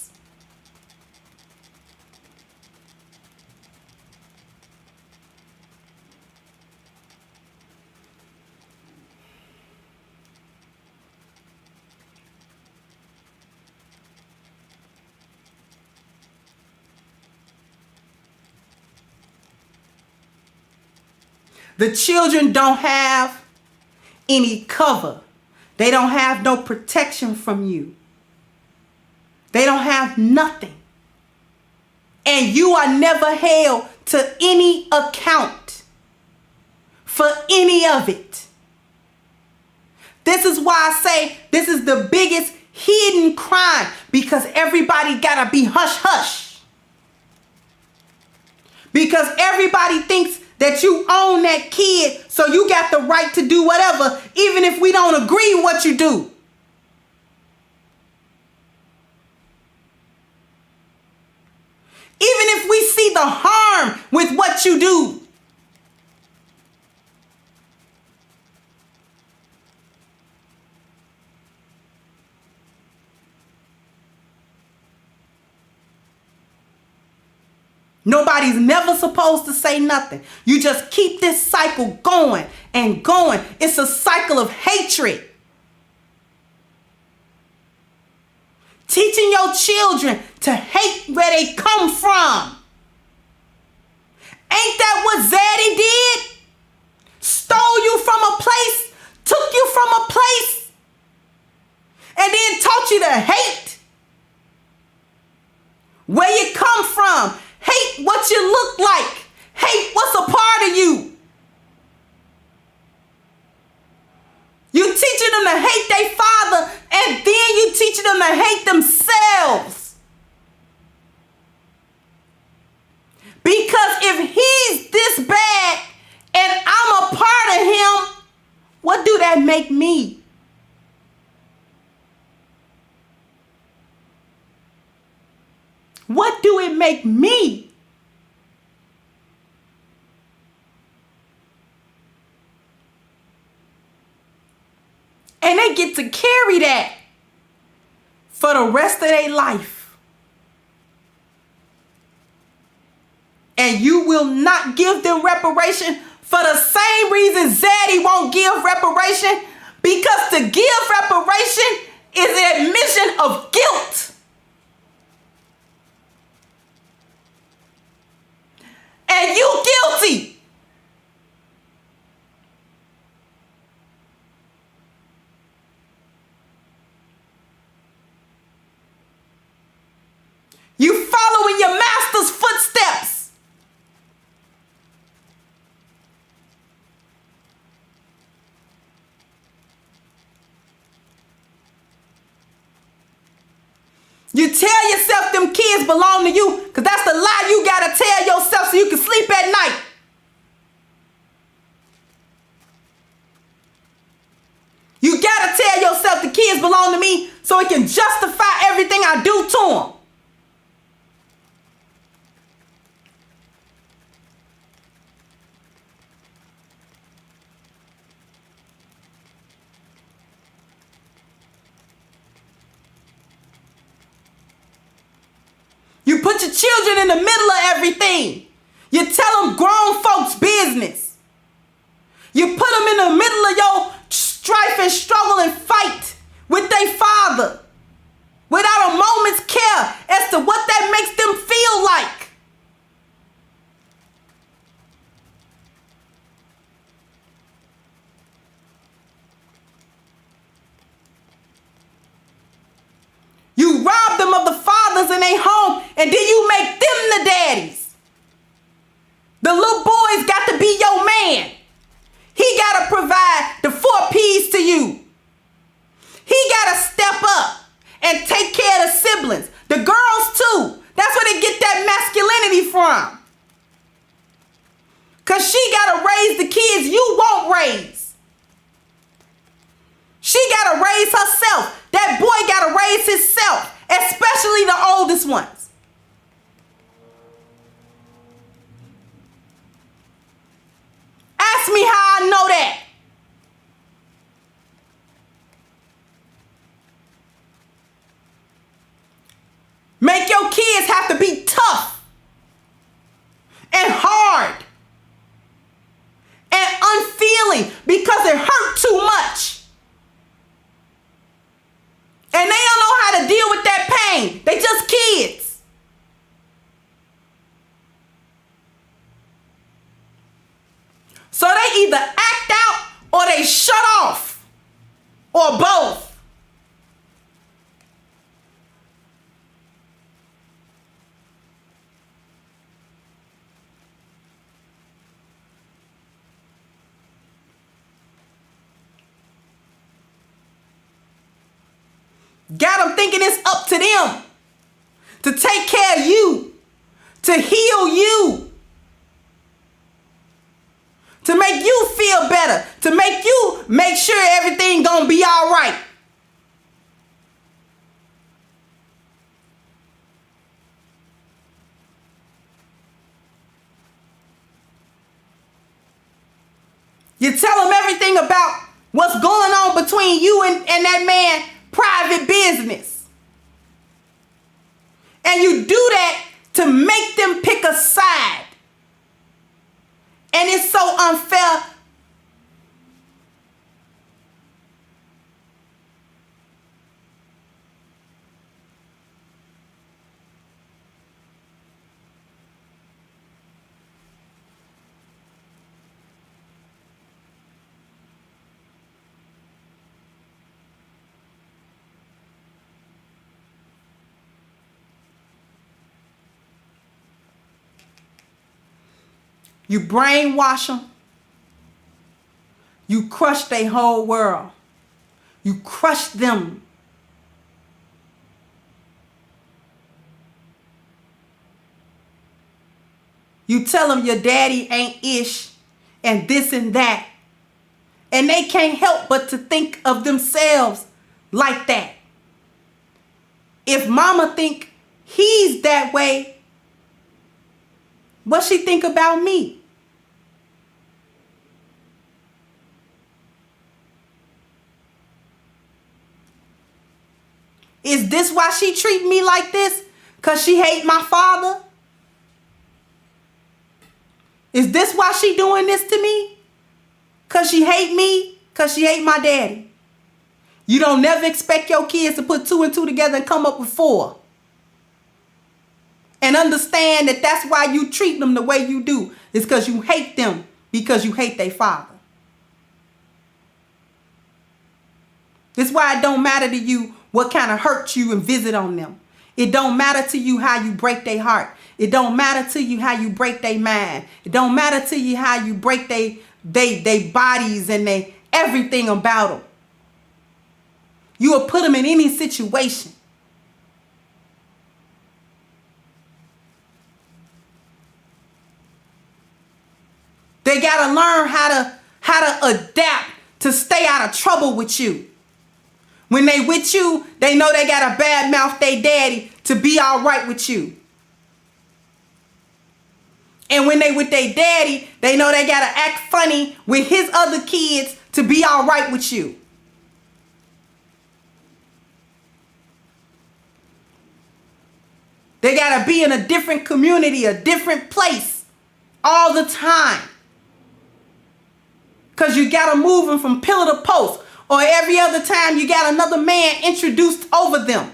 C: The children don't have any cover. They don't have no protection from you. They don't have nothing. And you are never held to any account for any of it. This is why I say this is the biggest hidden crime, because everybody gotta be hush hush. Because everybody thinks that you own that kid, so you got the right to do whatever, even if we don't agree with what you do. the harm with what you do. Nobody's never supposed to say nothing. You just keep this cycle going and going. It's a cycle of hatred. Teaching your children to hate where they come from. Ain't that what Zaddy did? Stole you from a place, took you from a place, and then taught you to hate where you come from. Hate what you look like. Hate what's a part of you. You teaching them to hate their father, and then you teaching them to hate themselves. Because if he's this bad and I'm a part of him, what do that make me? What do it make me? And they get to carry that for the rest of their life. And you will not give them reparation for the same reason Zaddy won't give reparation, because to give reparation is an admission of guilt. And you guilty. You following your master's footsteps. You tell yourself them kids belong to you, because that's the lie you got to tell yourself so you can sleep at night. You got to tell yourself the kids belong to me so it can justify everything I do to them. You put your children in the middle of everything. You tell them grown folks' business. You put them in the middle of your strife and struggle and fight with their father without a moment's care as to what that makes them feel like. You rob them of the fathers in their home, and then you make them the daddies. The little boy's got to be your man. He got to provide the 4 P's to you. He got to step up and take care of the siblings. The girls too. That's where they get that masculinity from. Because she got to raise the kids you won't raise. She got to raise herself. That boy got to raise himself, especially the oldest ones. Ask me how I know that. Make your kids have to be tough and hard and unfeeling because it hurt too much. And they don't know how to deal with that pain. They just kids. So they either act out or they shut off, or both. Got them thinking it's up to them to take care of you, to heal you, to make you feel better, to make sure everything gonna be all right. You tell them everything about what's going on between you and that man, private business. And you do that to make them pick a side. And it's so unfair. You brainwash them. You crush their whole world. You crush them. You tell them your daddy ain't ish and this and that. And they can't help but to think of themselves like that. If mama think he's that way, what she think about me? Is this why she treat me like this? Because she hate my father? Is this why she doing this to me? Because she hate me? Because she hate my daddy? You don't never expect your kids to put 2 and 2 together and come up with 4. And understand that that's why you treat them the way you do. It's because you hate them because you hate their father. This is why it don't matter to you what kind of hurt you and visit on them. It don't matter to you how you break their heart. It don't matter to you how you break their mind. It don't matter to you how you break they bodies and they everything about them. You will put them in any situation. They gotta learn how to adapt to stay out of trouble with you. When they with you, they know they gotta bad mouth their daddy to be all right with you. And when they with their daddy, they know they gotta act funny with his other kids to be all right with you. They gotta be in a different community, a different place all the time. Because you got to move them from pillar to post. Or every other time you got another man introduced over them.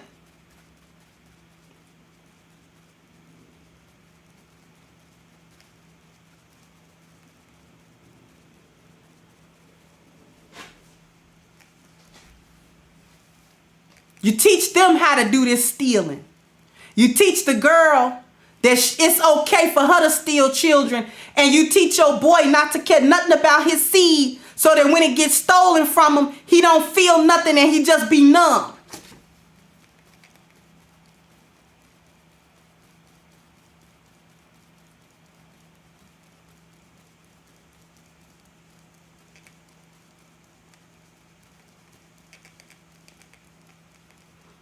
C: You teach them how to do this stealing. You teach the girl that it's okay for her to steal children. And you teach your boy not to care nothing about his seed so that when it gets stolen from him, he don't feel nothing and he just be numb.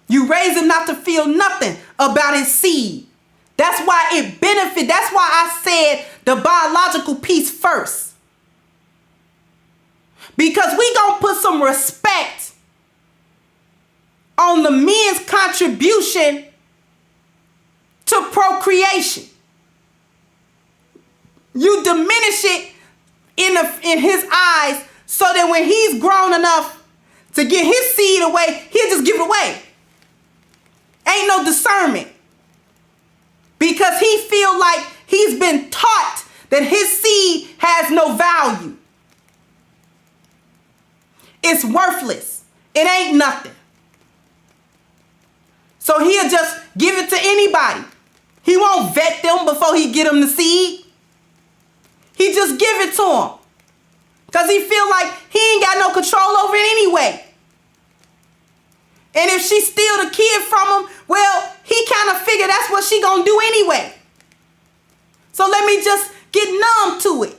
C: You raise him not to feel nothing about his seed. That's why it benefits. That's why I said the biological piece first. Because we gonna put some respect on the men's contribution to procreation. You diminish it in his eyes so that when he's grown enough to get his seed away, he'll just give it away. Ain't no discernment. Because he feel like he's been taught that his seed has no value. It's worthless. It ain't nothing. So he'll just give it to anybody. He won't vet them before he get them the seed. He just give it to them. Because he feel like he ain't got no control over it anyway. And if she steal the kid from him, well, he kind of figure that's what she gonna do anyway. So let me just get numb to it.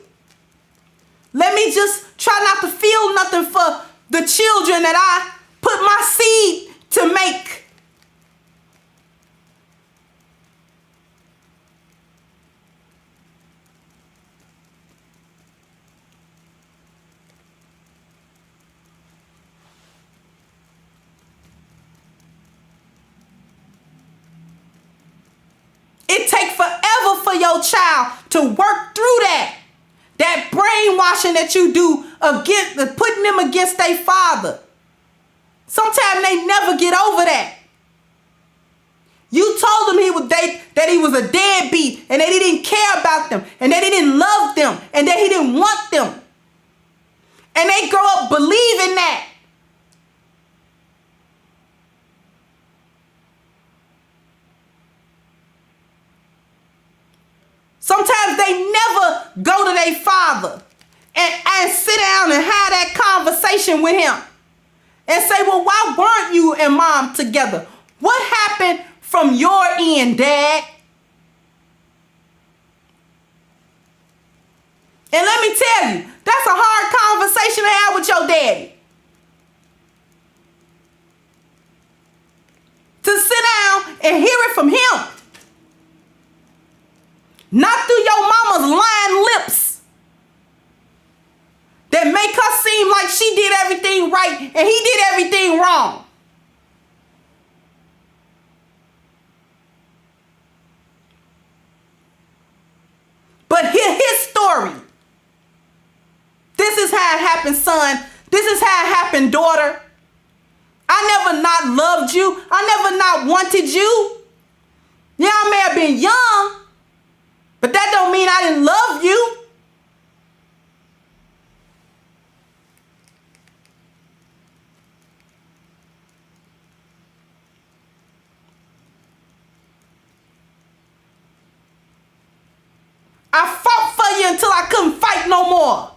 C: Let me just try not to feel nothing for the children that I put my seed to make. It takes forever for your child to work through that. That brainwashing that you do against putting them against their father. Sometimes they never get over that. You told them that he was a deadbeat and that he didn't care about them and that he didn't love them and that he didn't want them. And they grow up believing that. Sometimes they never go to their father and sit down and have that conversation with him and say, well, why weren't you and mom together? What happened from your end, Dad? And let me tell you, that's a hard conversation to have with your daddy. To sit down and hear it from him. Not through your mama's lying lips that make her seem like she did everything right and he did everything wrong. But hear his story. This is how it happened, son. This is how it happened, daughter. I never not loved you. I never not wanted you. Yeah, I may have been young, but that don't mean I didn't love you. I fought for you until I couldn't fight no more.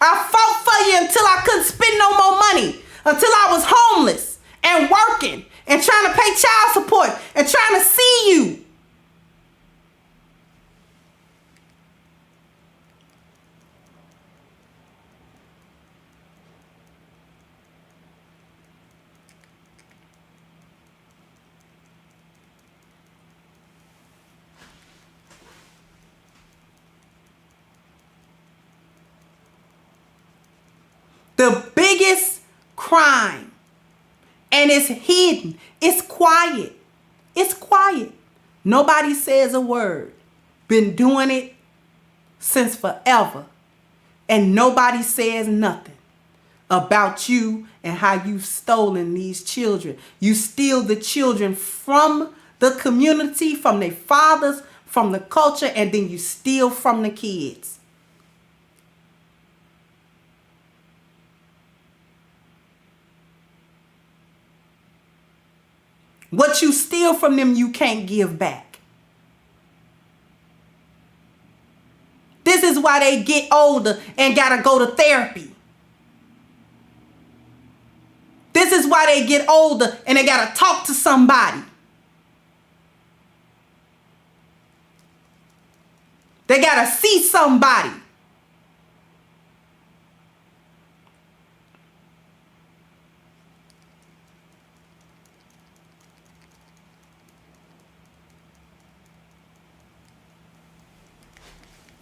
C: I fought for you until I couldn't spend no more money, until I was homeless and working and trying to pay child support and trying to see you. The biggest crime, and it's hidden, it's quiet, it's quiet. Nobody says a word. Been doing it since forever, and nobody says nothing about you and how you've stolen these children. You steal the children from the community, from their fathers, from the culture, and then you steal from the kids. What you steal from them, you can't give back. This is why they get older and gotta go to therapy. This is why they get older and they gotta talk to somebody. They gotta see somebody.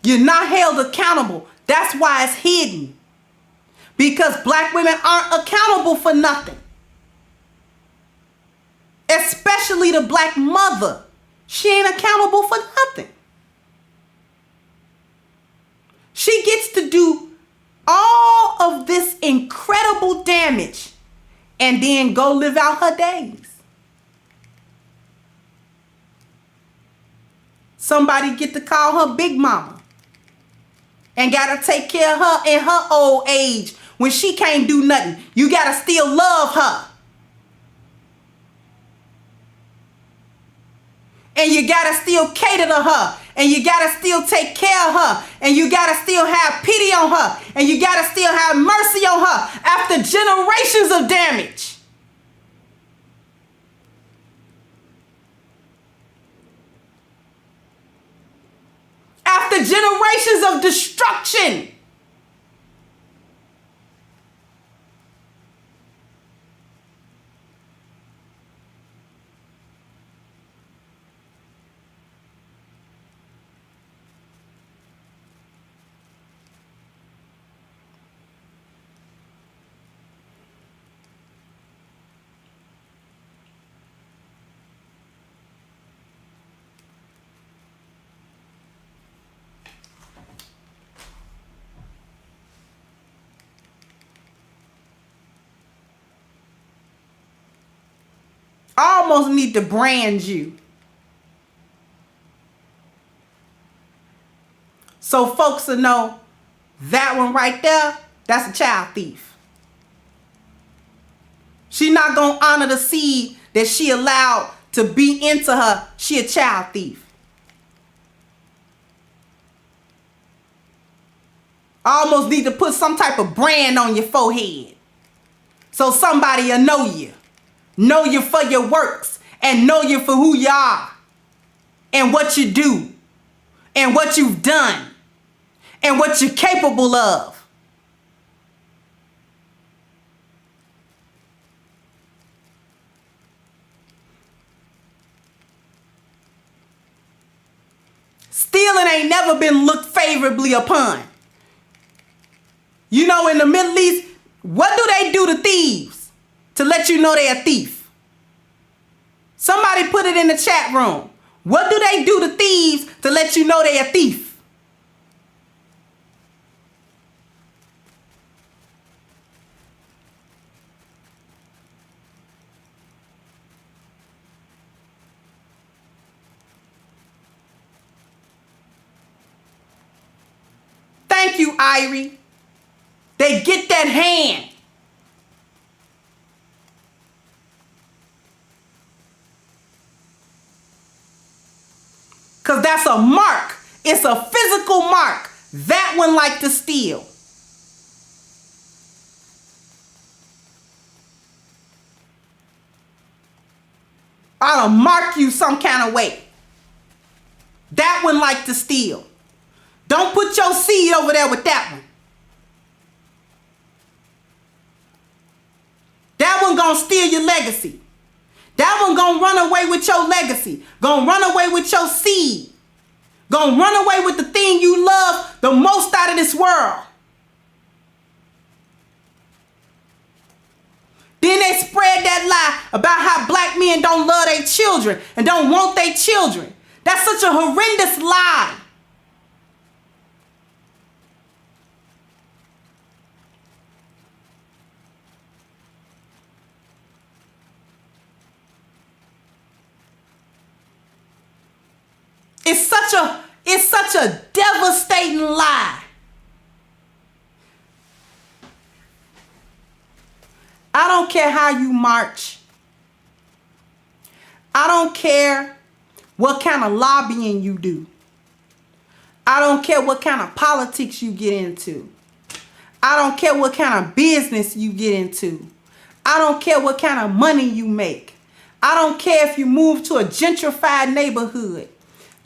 C: You're not held accountable. That's why it's hidden. Because black women aren't accountable for nothing. Especially the black mother. She ain't accountable for nothing. She gets to do all of this incredible damage and then go live out her days. Somebody get to call her big mama. And gotta take care of her in her old age when she can't do nothing. You gotta still love her. And you gotta still cater to her. And you gotta still take care of her. And you gotta still have pity on her. And you gotta still have mercy on her after generations of damage. After generations of destruction. I almost need to brand you. So folks will know that one right there, that's a child thief. She not going to honor the seed that she allowed to be into her. She a child thief. I almost need to put some type of brand on your forehead so somebody will know you for your works, and know you for who you are and what you do and what you've done and what you're capable of. Stealing ain't never been looked favorably upon. You know, in the Middle East, what do they do to thieves to let you know they're a thief? Somebody put it in the chat room. What do they do to thieves to let you know they're a thief? Thank you, Irie. They get that hand. Because that's a mark. It's a physical mark. That one like to steal. I'll mark you some kind of way. That one like to steal. Don't put your seed over there with that one. That one gonna steal your legacy. That one gonna run away with your legacy. Gonna run away with your seed. Gonna run away with the thing you love the most out of this world. Then they spread that lie about how black men don't love their children and don't want their children. That's such a horrendous lie. It's such a devastating lie. I don't care how you march. I don't care what kind of lobbying you do. I don't care what kind of politics you get into. I don't care what kind of business you get into. I don't care what kind of money you make. I don't care if you move to a gentrified neighborhood.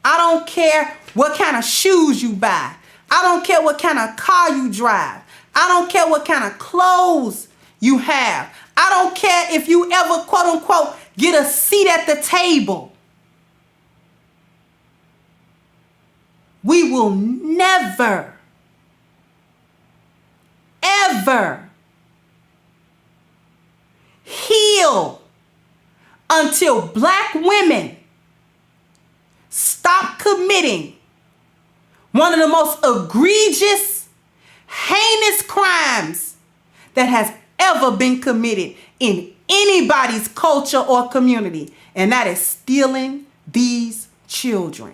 C: I don't care what kind of shoes you buy. I don't care what kind of car you drive. I don't care what kind of clothes you have. I don't care if you ever, quote unquote, get a seat at the table. We will never, ever heal until black women stop committing one of the most egregious, heinous crimes that has ever been committed in anybody's culture or community, and that is stealing these children.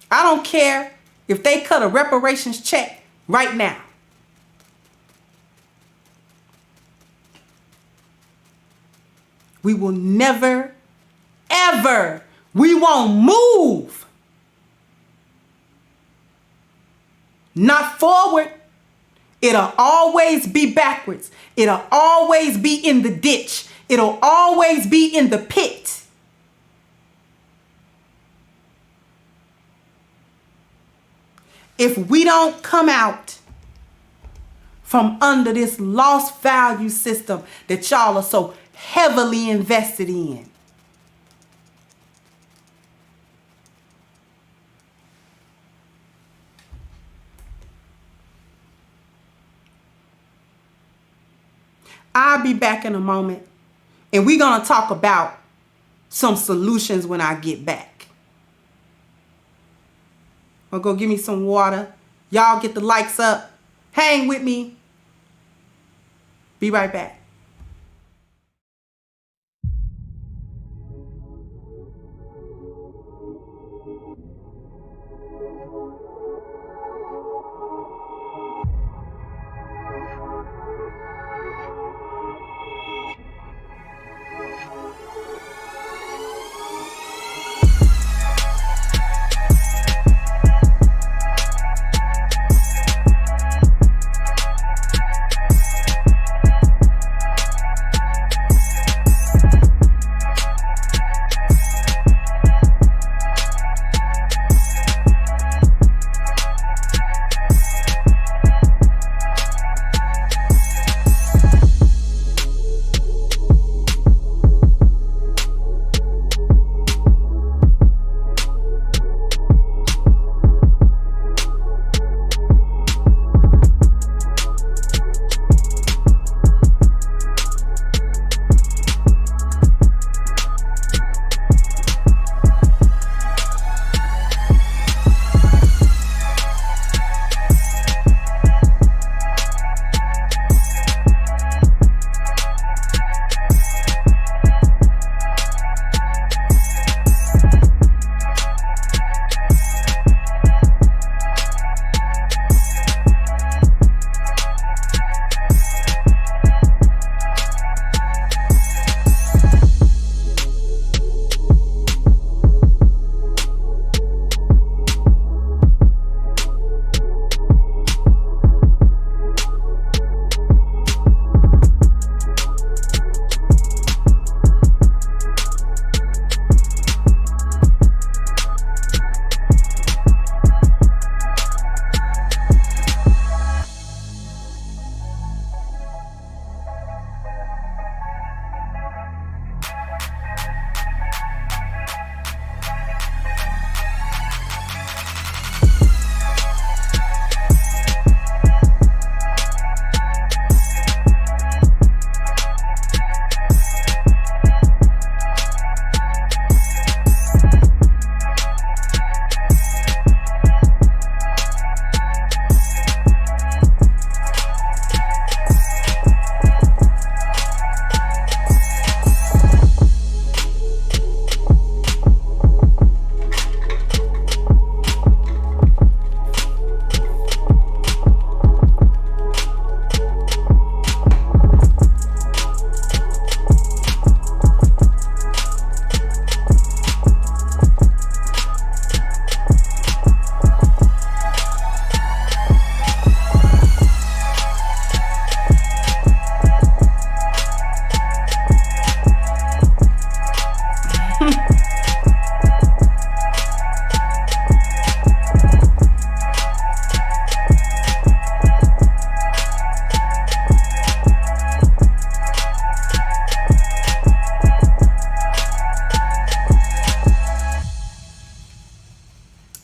C: I don't care if they cut a reparations check right now. We will never, ever, we won't move. Not forward. It'll always be backwards. It'll always be in the ditch. It'll always be in the pit. If we don't come out from under this lost value system that y'all are so heavily invested in, I'll be back in a moment, and we're going to talk about some solutions when I get back. Or go give me some water. Y'all get the likes up. Hang with me. Be right back.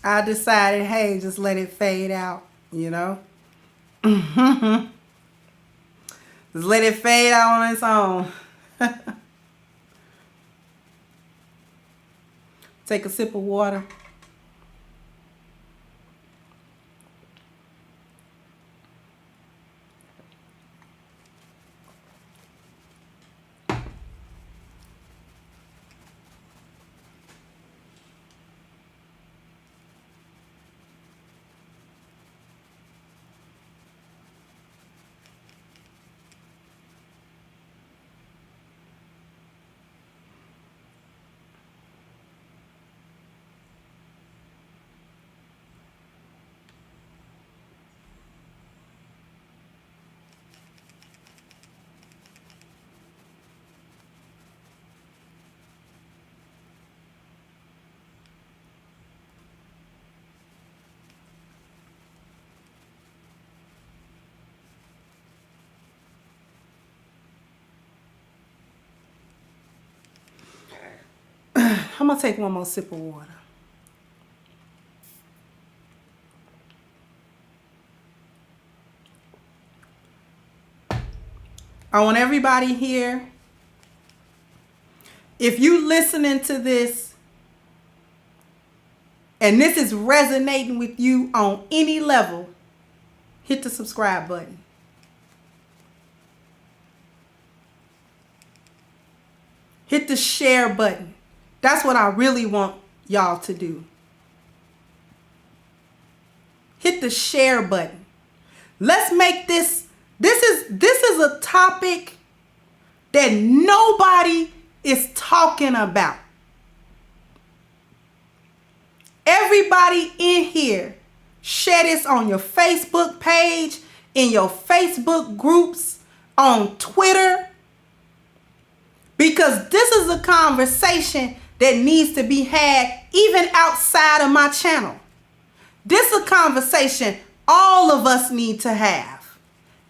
C: I decided, hey, just let it fade out, you know? Just let it fade out on its own. Take a sip of water. I'm going to take one more sip of water. I want everybody here, if you listening to this and this is resonating with you on any level, hit the subscribe button. Hit the share button. That's what I really want y'all to do. Hit the share button. Let's make this is a topic that nobody is talking about. Everybody in here, share this on your Facebook page, in your Facebook groups, on Twitter, because this is a conversation that needs to be had even outside of my channel. This is a conversation all of us need to have.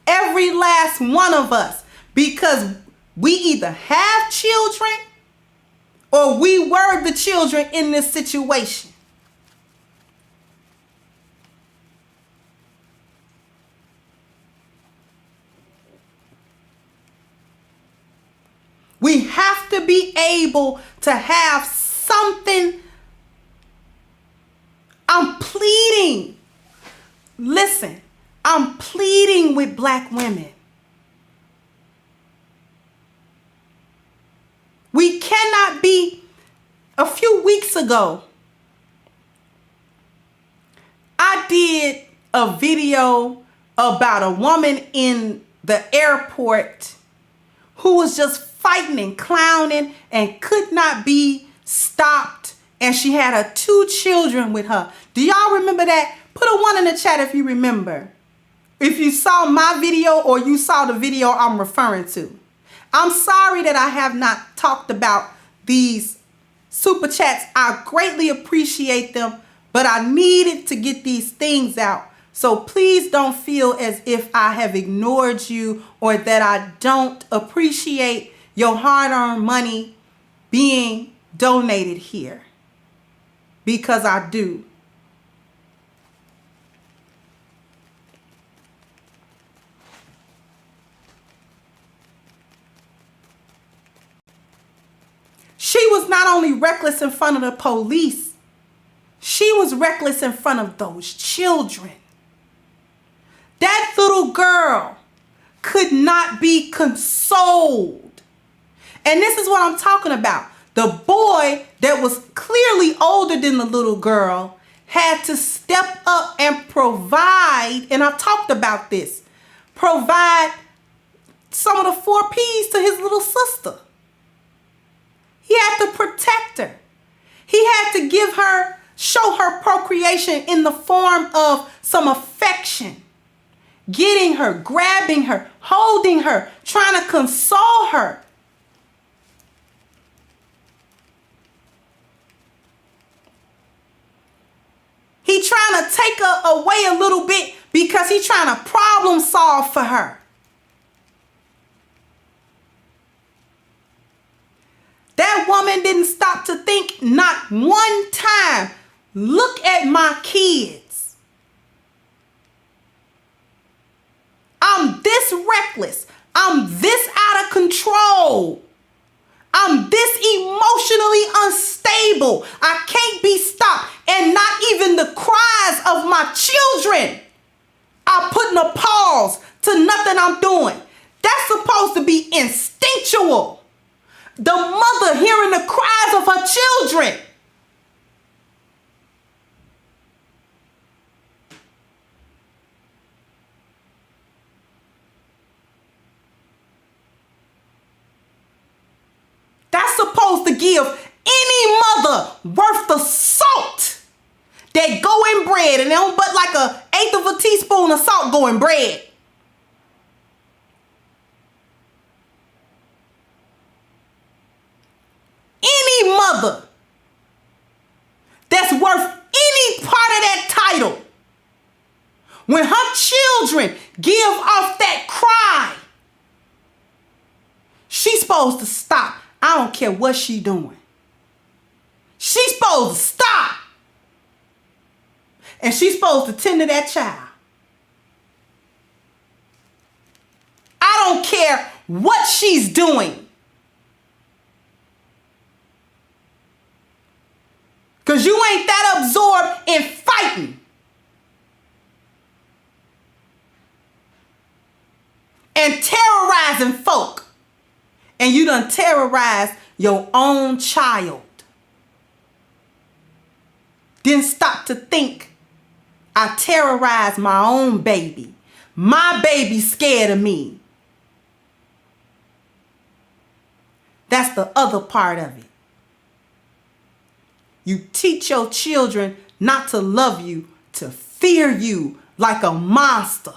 C: Every last one of us, because we either have children or we were the children in this situation. We have to be able to have something. I'm pleading. Listen, I'm pleading with black women. We cannot be. A few weeks ago, I did a video about a woman in the airport who was just fighting and clowning and could not be stopped. And she had her 2 children with her. Do y'all remember that? Put a 1 in the chat if you remember. If you saw my video or you saw the video I'm referring to. I'm sorry that I have not talked about these super chats. I greatly appreciate them, but I needed to get these things out. So please don't feel as if I have ignored you or that I don't appreciate your hard-earned money being donated here, because I do. She was not only reckless in front of the police, she was reckless in front of those children. That little girl could not be consoled. And this is what I'm talking about. The boy that was clearly older than the little girl had to step up and provide, and I talked about this, provide some of the 4 P's to his little sister. He had to protect her. He had to give her, show her procreation in the form of some affection. Getting her, grabbing her, holding her, trying to console her. He trying to take her away a little bit because he's trying to problem solve for her. That woman didn't stop to think not one time, look at my kids. I'm this reckless. I'm this out of control. I'm this emotionally unstable. I can't be stopped. And not even the cries of my children are putting a pause to nothing I'm doing. That's supposed to be instinctual. The mother hearing the cries of her children. That's supposed to give any mother worth the salt that go in bread, and they don't but like 1/8 of a teaspoon of salt go in bread. Any mother that's worth any part of that title, when her children give off that cry, she's supposed to stop. I don't care what she's doing. She's supposed to stop. And she's supposed to tend to that child. I don't care what she's doing. Because you ain't that absorbed in fighting and terrorizing folk. And you done terrorized your own child. Didn't stop to think, I terrorized my own baby. My baby's scared of me. That's the other part of it. You teach your children not to love you, to fear you like a monster.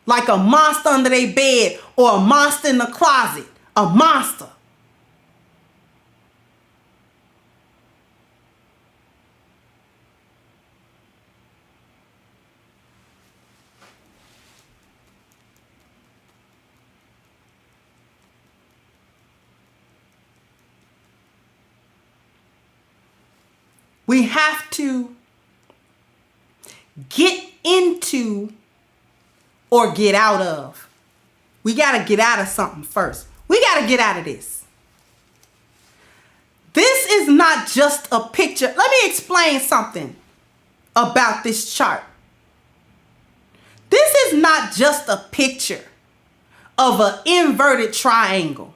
C: Like a monster under their bed or a monster in the closet. A monster. We have to get into or get out of. We got to get out of something first. We got to get out of this. This is not just a picture. Let me explain something about this chart. This is not just a picture of an inverted triangle.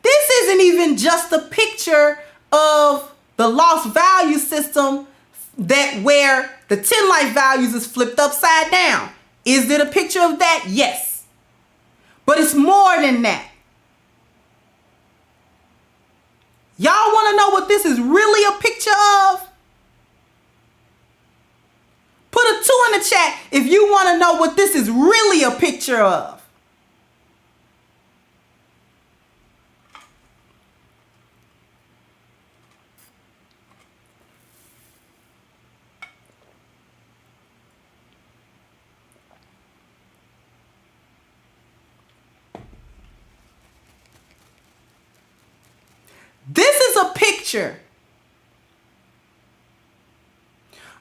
C: This isn't even just a picture of the lost value system that where the 10 life values is flipped upside down. Is it a picture of that? Yes. But it's more than that. Y'all want to know what this is really a picture of? Put a 2 in the chat if you want to know what this is really a picture of. This is a picture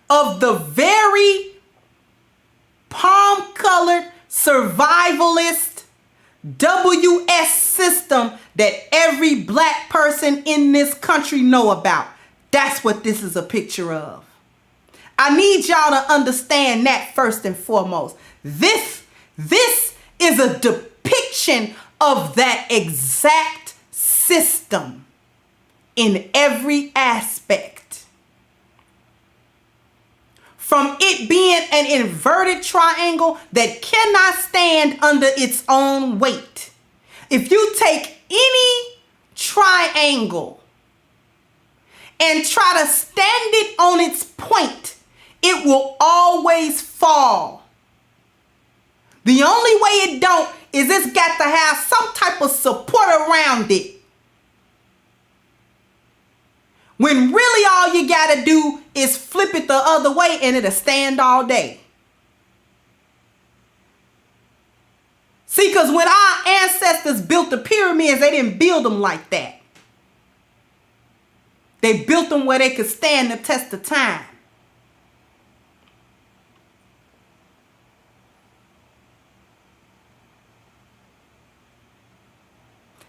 C: of the very palm-colored survivalist WS system that every black person in this country know about. That's what this is a picture of. I need y'all to understand that first and foremost. This is a depiction of that exact system. In every aspect. From it being an inverted triangle that cannot stand under its own weight. If you take any triangle and try to stand it on its point, it will always fall. The only way it don't is it's got to have some type of support around it. When really all you got to do is flip it the other way and it'll stand all day. See, because when our ancestors built the pyramids, they didn't build them like that. They built them where they could stand the test of time.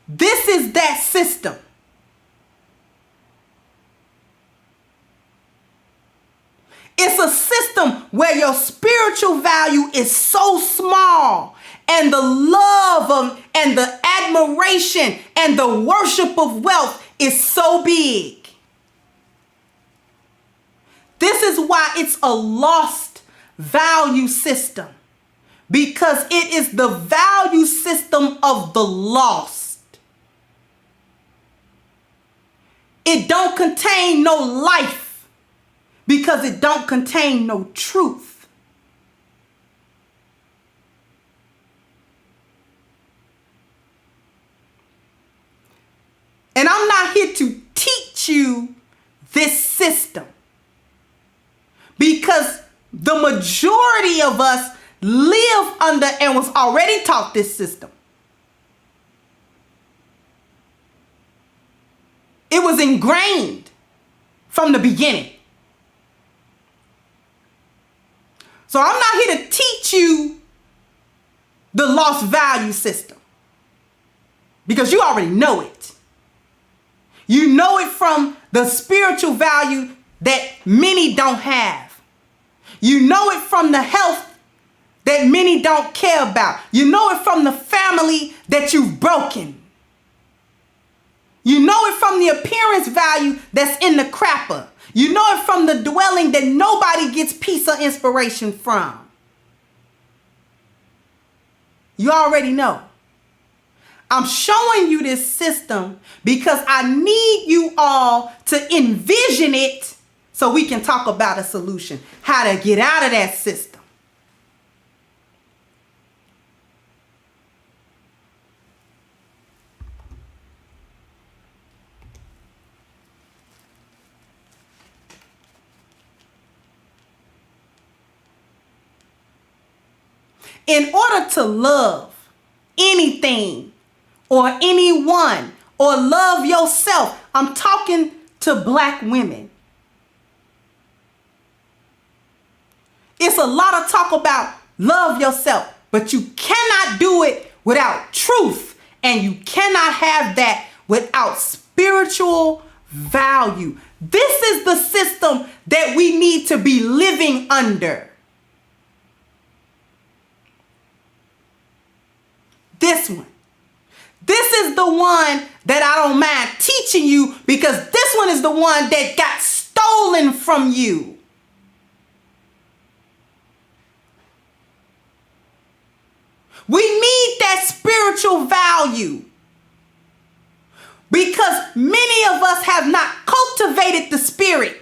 C: This is that system. It's a system where your spiritual value is so small and the love of, and the admiration and the worship of wealth is so big. This is why it's a lost value system, because it is the value system of the lost. It don't contain no life. Because it don't contain no truth. And I'm not here to teach you this system. Because the majority of us live under and was already taught this system. It was ingrained from the beginning. So I'm not here to teach you the lost value system, because you already know it. You know it from the spiritual value that many don't have. You know it from the health that many don't care about. You know it from the family that you've broken. You know it from the appearance value that's in the crapper. You know it from the dwelling that nobody gets peace or inspiration from. You already know. I'm showing you this system because I need you all to envision it so we can talk about a solution, how to get out of that system. In order to love anything or anyone or love yourself, I'm talking to Black women. It's a lot of talk about love yourself, but you cannot do it without truth, and you cannot have that without spiritual value. This is the system that we need to be living under. This one. This is the one that I don't mind teaching you, because this one is the one that got stolen from you. We need that spiritual value because many of us have not cultivated the spirit.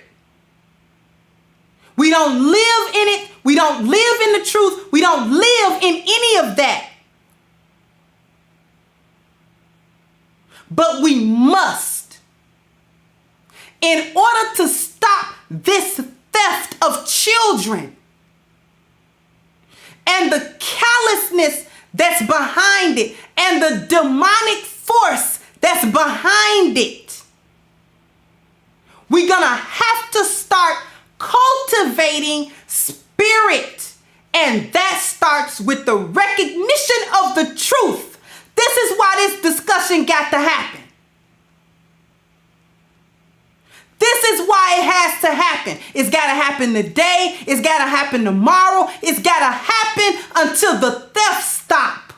C: We don't live in it. We don't live in the truth. We don't live in any of that. But we must, in order to stop this theft of children and the callousness that's behind it and the demonic force that's behind it, we're going to have to start cultivating spirit. And that starts with the recognition of the truth. This is why this discussion got to happen. This is why it has to happen. It's got to happen today. It's got to happen tomorrow. It's got to happen until the theft stop.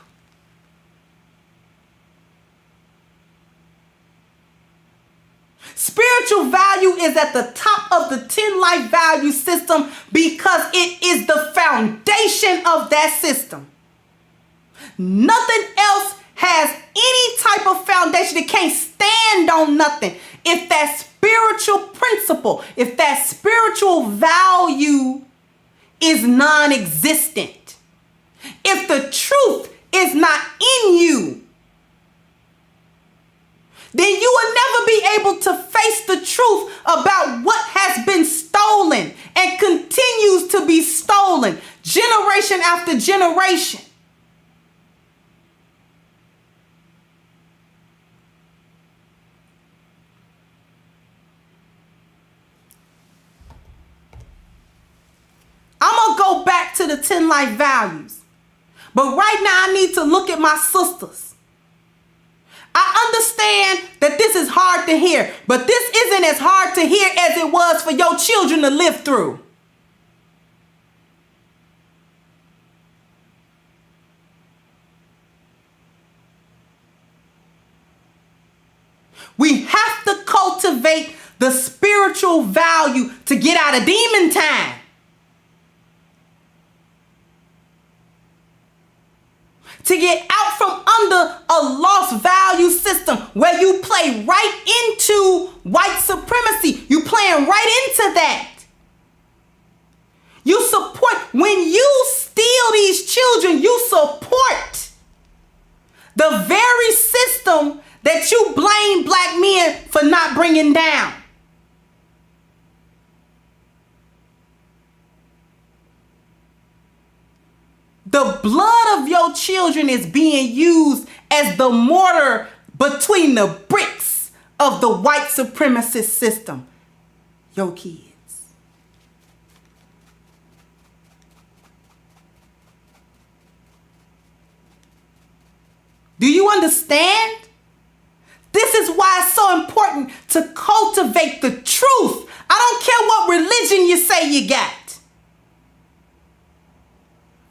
C: Spiritual value is at the top of the 10 life value system because it is the foundation of that system. Nothing else has any type of foundation. It can't stand on nothing. If that spiritual principle, if that spiritual value is non-existent, if the truth is not in you, then you will never be able to face the truth about what has been stolen and continues to be stolen generation after generation. I'm going to go back to the 10 life values. But right now I need to look at my sisters. I understand that this is hard to hear, but this isn't as hard to hear as it was for your children to live through. We have to cultivate the spiritual value to get out of demon time. To get out from under a lost value system where you play right into white supremacy. You playing right into that. You support, when you steal these children, you support the very system that you blame Black men for not bringing down. The blood of your children is being used as the mortar between the bricks of the white supremacist system. Your kids. Do you understand? This is why it's so important to cultivate the truth. I don't care what religion you say you got.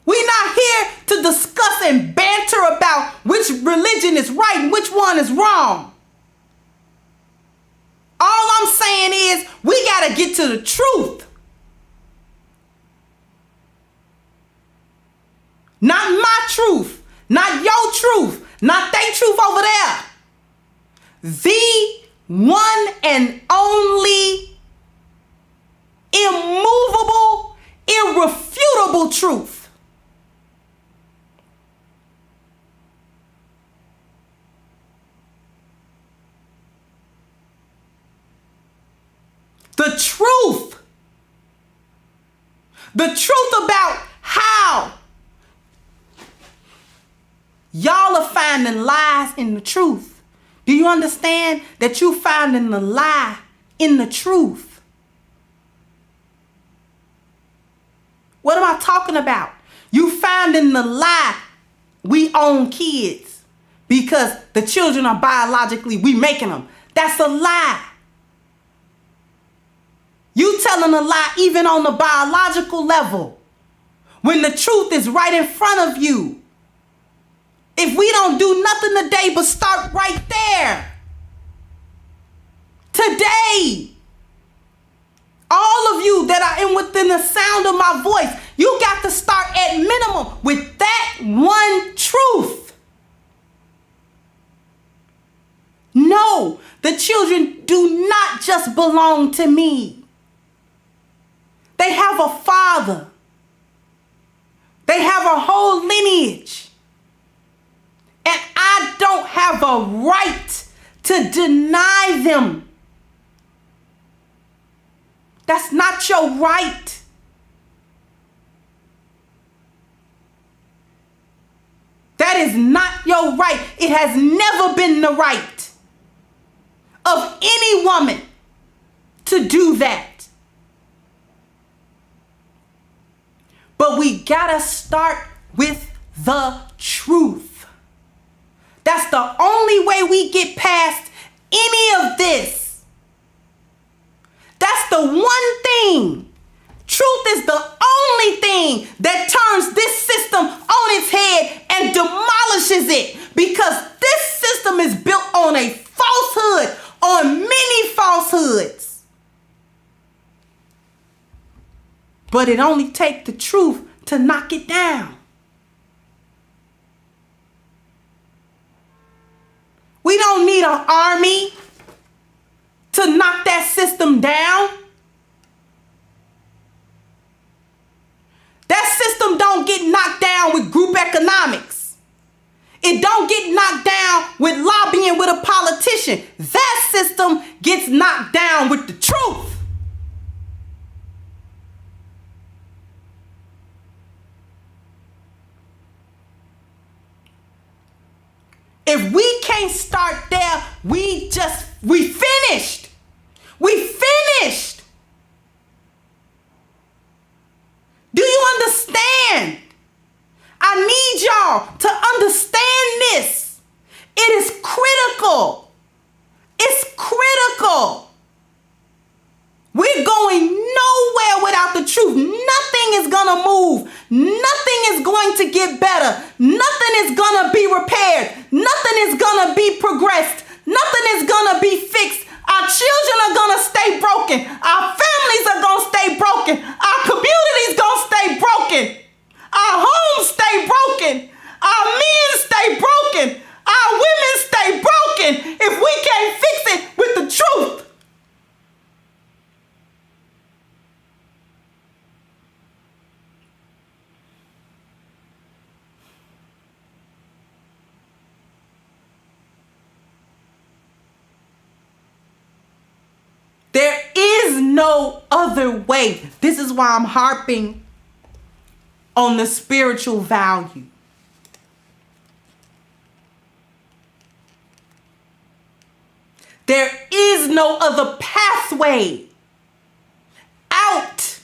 C: We're not here to discuss and banter about which religion is right and which one is wrong. All I'm saying is we got to get to the truth. Not my truth, not your truth, not their truth over there. The one and only immovable, irrefutable truth. The truth. The truth about how y'all are finding lies in the truth. Do you understand that you finding the lie in the truth? What am I talking about? You finding the lie. We own kids because the children are biologically, we making them. That's a lie. You telling a lie even on the biological level when the truth is right in front of you. If we don't do nothing today but start right there. Today. All of you that are within the sound of my voice, you got to start at minimum with that one truth. No, the children do not just belong to me. They have a father. They have a whole lineage. And I don't have a right to deny them. That's not your right. That is not your right. It has never been the right of any woman to do that. But we gotta start with the truth. That's the only way we get past any of this. That's the one thing. Truth is the only thing that turns this system on its head and demolishes it. Because this system is built on a falsehood, on many falsehoods. But it only takes the truth to knock it down. We don't need an army to knock that system down. That system don't get knocked down with group economics. It don't get knocked down with lobbying with a politician. That system gets knocked down with the truth. If we can't start there, we finished. We finished. Do you understand? I need y'all to understand this. It is critical. It's critical. We're going nowhere without the truth. Nothing is going to move. Nothing is going to get better. Nothing is going to be repaired. Nothing is going to be progressed. Nothing is going to be fixed. Our children are going to stay broken. Our families are going to stay broken. Our communities going to stay broken. Our homes stay broken. Our men stay broken. Our women stay broken if we can't fix it with the truth. There is no other way. This is why I'm harping on the spiritual value. There is no other pathway out.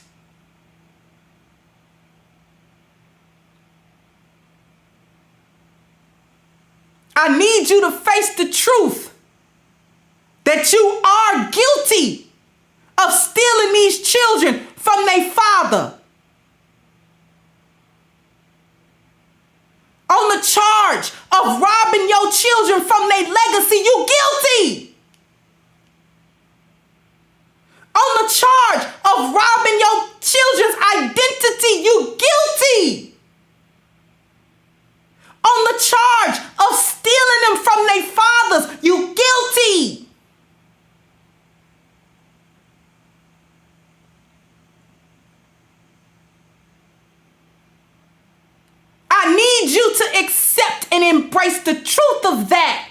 C: I need you to face the truth. that you are guilty of stealing these children from their father. On the charge of robbing your children from their legacy, you guilty. On the charge of robbing your children's identity, you guilty. On the charge of stealing them from their fathers, you guilty. I need you to accept and embrace the truth of that.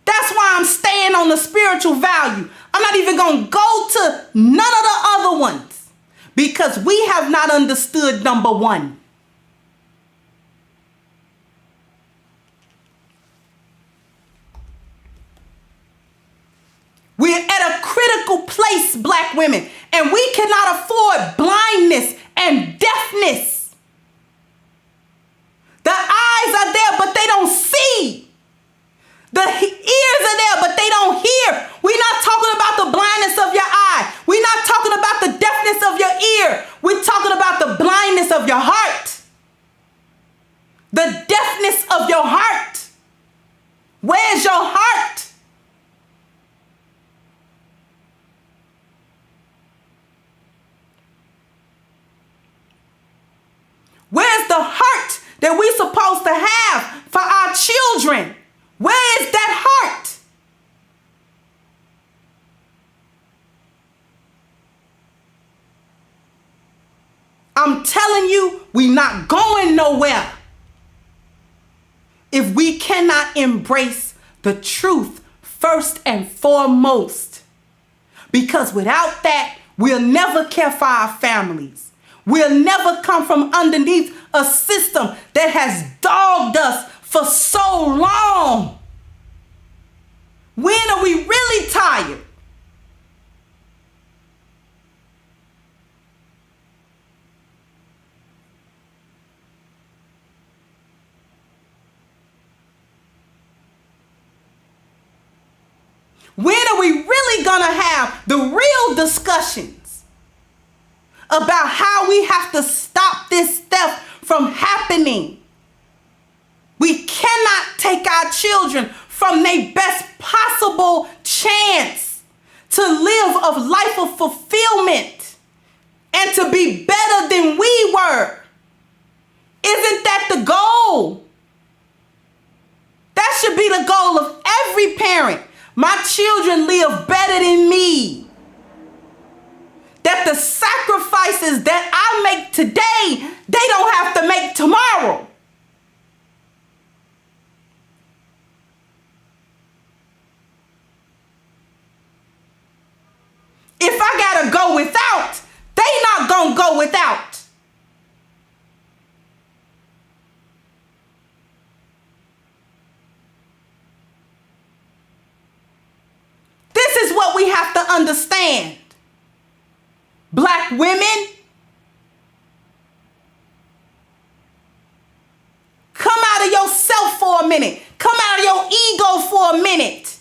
C: That's why I'm staying on the spiritual value. I'm not even going to go to none of the other ones because we have not understood number one. We're at a critical place, Black women, and we cannot afford blindness and deafness. The eyes are there, but they don't see. The ears are there, but they don't hear. We're not talking about the blindness of your eye. We're not talking about the deafness of your ear. We're talking about the blindness of your heart. The deafness of your heart. Where's your heart? Where's the heart that we're supposed to have for our children? Where is that heart? I'm telling you, we're not going nowhere if we cannot embrace the truth first and foremost. Because without that, we'll never care for our families. We'll never come from underneath a system that has dogged us for so long. When are we really tired? When are we really going to have the real discussions about how we have to stop this theft from happening? We cannot take our children from their best possible chance to live a life of fulfillment and to be better than we were. Isn't that the goal? That should be the goal of every parent. My children live better than me. That the sacrifices that I make today, they don't have to make tomorrow. If I gotta go without, they not gonna go without. This is what we have to understand. Black women, come out of yourself for a minute. Come out of your ego for a minute.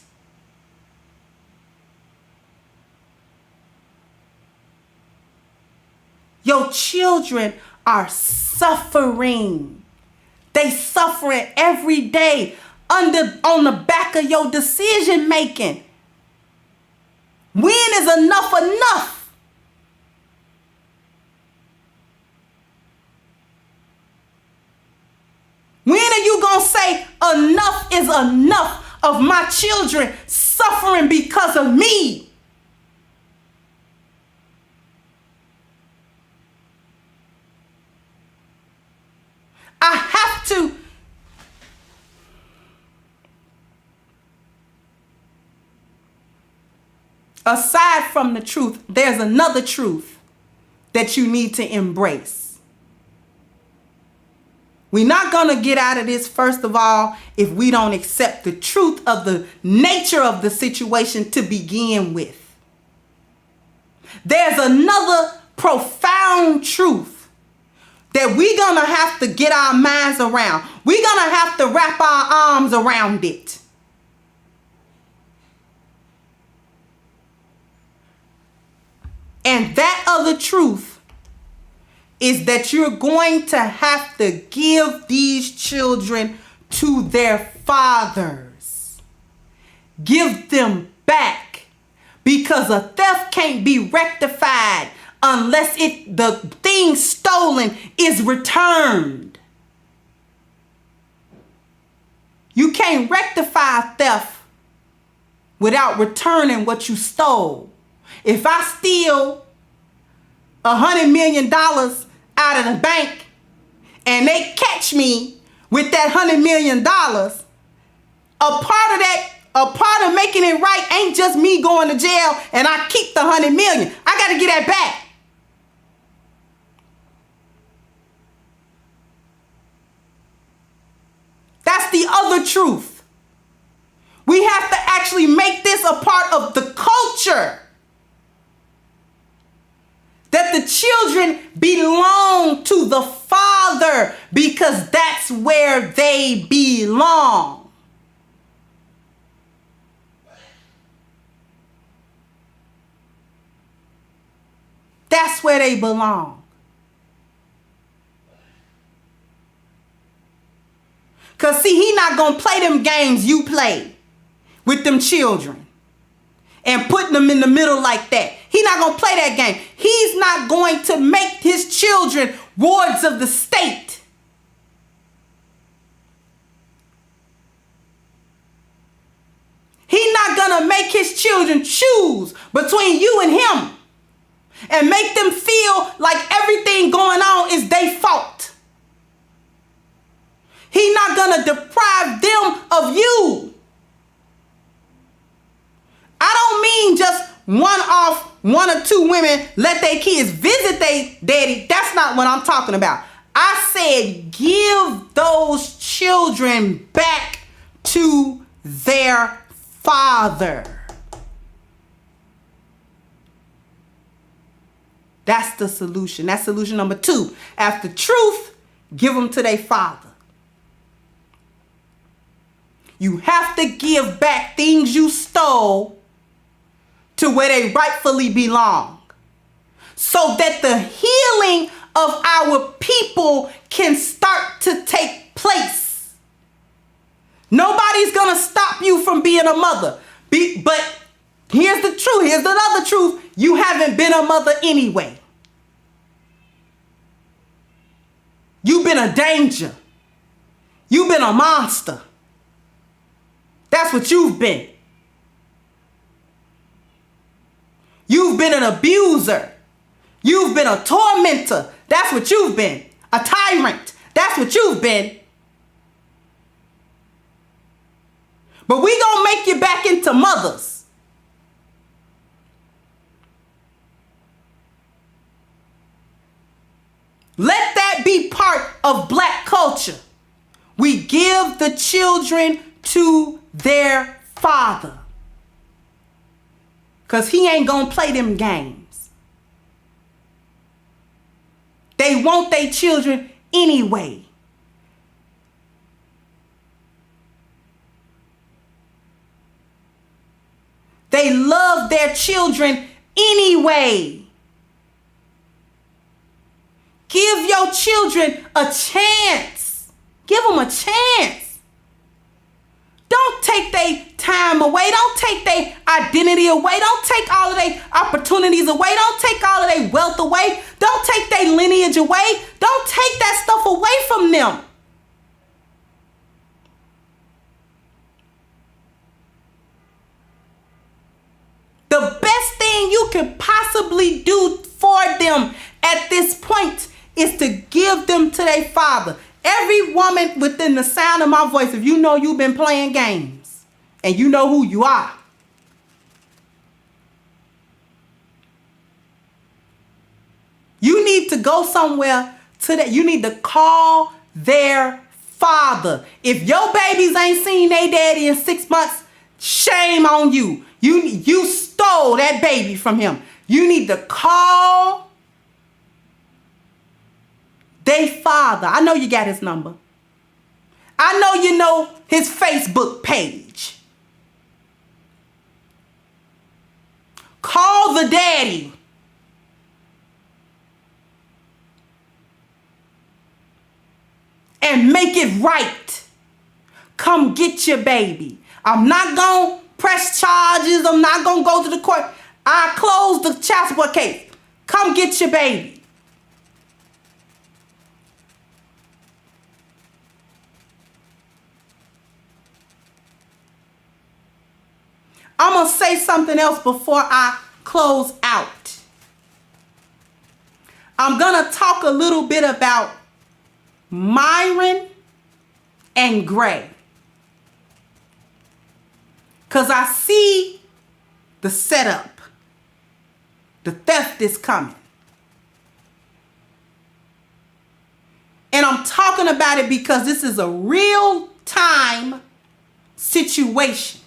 C: Your children are suffering. They suffering every day on the back of your decision making. When is enough enough? When are you going to say enough is enough of my children suffering because of me? I have to. Aside from the truth, there's another truth that you need to embrace. We're not going to get out of this, first of all, if we don't accept the truth of the nature of the situation to begin with. There's another profound truth that we're going to have to get our minds around. We're going to have to wrap our arms around it. And that other truth is that you're going to have to give these children to their fathers. Give them back, because a theft can't be rectified unless the thing stolen is returned. You can't rectify theft without returning what you stole. If I steal $100 million out of the bank and they catch me with that $100 million, a part of making it right ain't just me going to jail and I keep the $100 million. I got to get that back. That's the other truth. We have to actually make this a part of the culture. That the children belong to the father because that's where they belong. That's where they belong. Because see, he not going to play them games you play with them children and putting them in the middle like that. He's not going to play that game. He's not going to make his children wards of the state. He's not going to make his children choose between you and him and make them feel like everything going on is their fault. He's not going to deprive them of you. I don't mean just one or two women let their kids visit their daddy. That's not what I'm talking about. I said give those children back to their father. That's the solution. That's solution number 2. After truth, give them to their father. You have to give back things you stole to where they rightfully belong, so that the healing of our people can start to take place. Nobody's going to stop you from being a mother. But here's the truth. Here's the other truth. You haven't been a mother anyway. You've been a danger. You've been a monster. That's what you've been. You've been an abuser. You've been a tormentor. That's what you've been. A tyrant. That's what you've been. But we gonna make you back into mothers. Let that be part of black culture. We give the children to their father, because he ain't gonna play them games. They want their children anyway. They love their children anyway. Give your children a chance. Give them a chance. Don't take their time away. Don't take their identity away. Don't take all of their opportunities away. Don't take all of their wealth away. Don't take their lineage away. Don't take that stuff away from them. The best thing you can possibly do for them at this point is to give them to their father. Every woman within the sound of my voice, if you know you've been playing games and you know who you are, you need to go somewhere to that. You need to call their father. If your babies ain't seen their daddy in 6 months, shame on you. You stole that baby from him. You need to call they father. I know you got his number. I know you know his Facebook page. Call the daddy. And make it right. Come get your baby. I'm not going to press charges. I'm not going to go to the court. I close the child support case. Come get your baby. I'm going to say something else before I close out. I'm going to talk a little bit about Myron and Gray. Because I see the setup. The theft is coming. And I'm talking about it because this is a real time situation.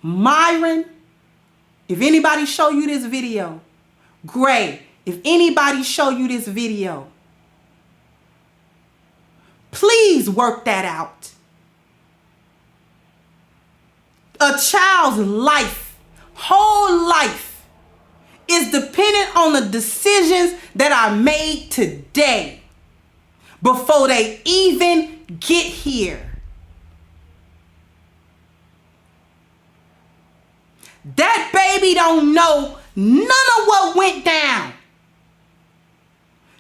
C: Myron, if anybody show you this video, Gray, if anybody show you this video, please work that out. A child's life, whole life, is dependent on the decisions that are made today before they even get here. That baby don't know none of what went down.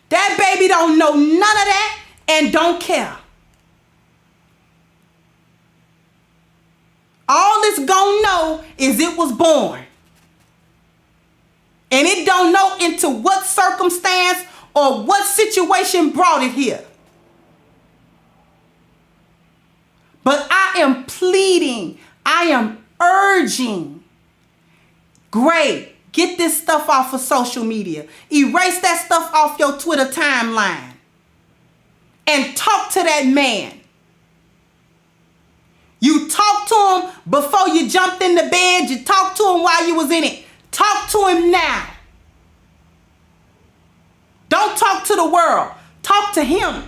C: That baby don't know none of that and don't care. All it's gonna know is it was born. And it don't know into what circumstance or what situation brought it here. But I am pleading, I am urging, Gray, get this stuff off of social media. Erase that stuff off your Twitter timeline. And talk to that man. You talked to him before you jumped in the bed. You talked to him while you was in it. Talk to him now. Don't talk to the world. Talk to him.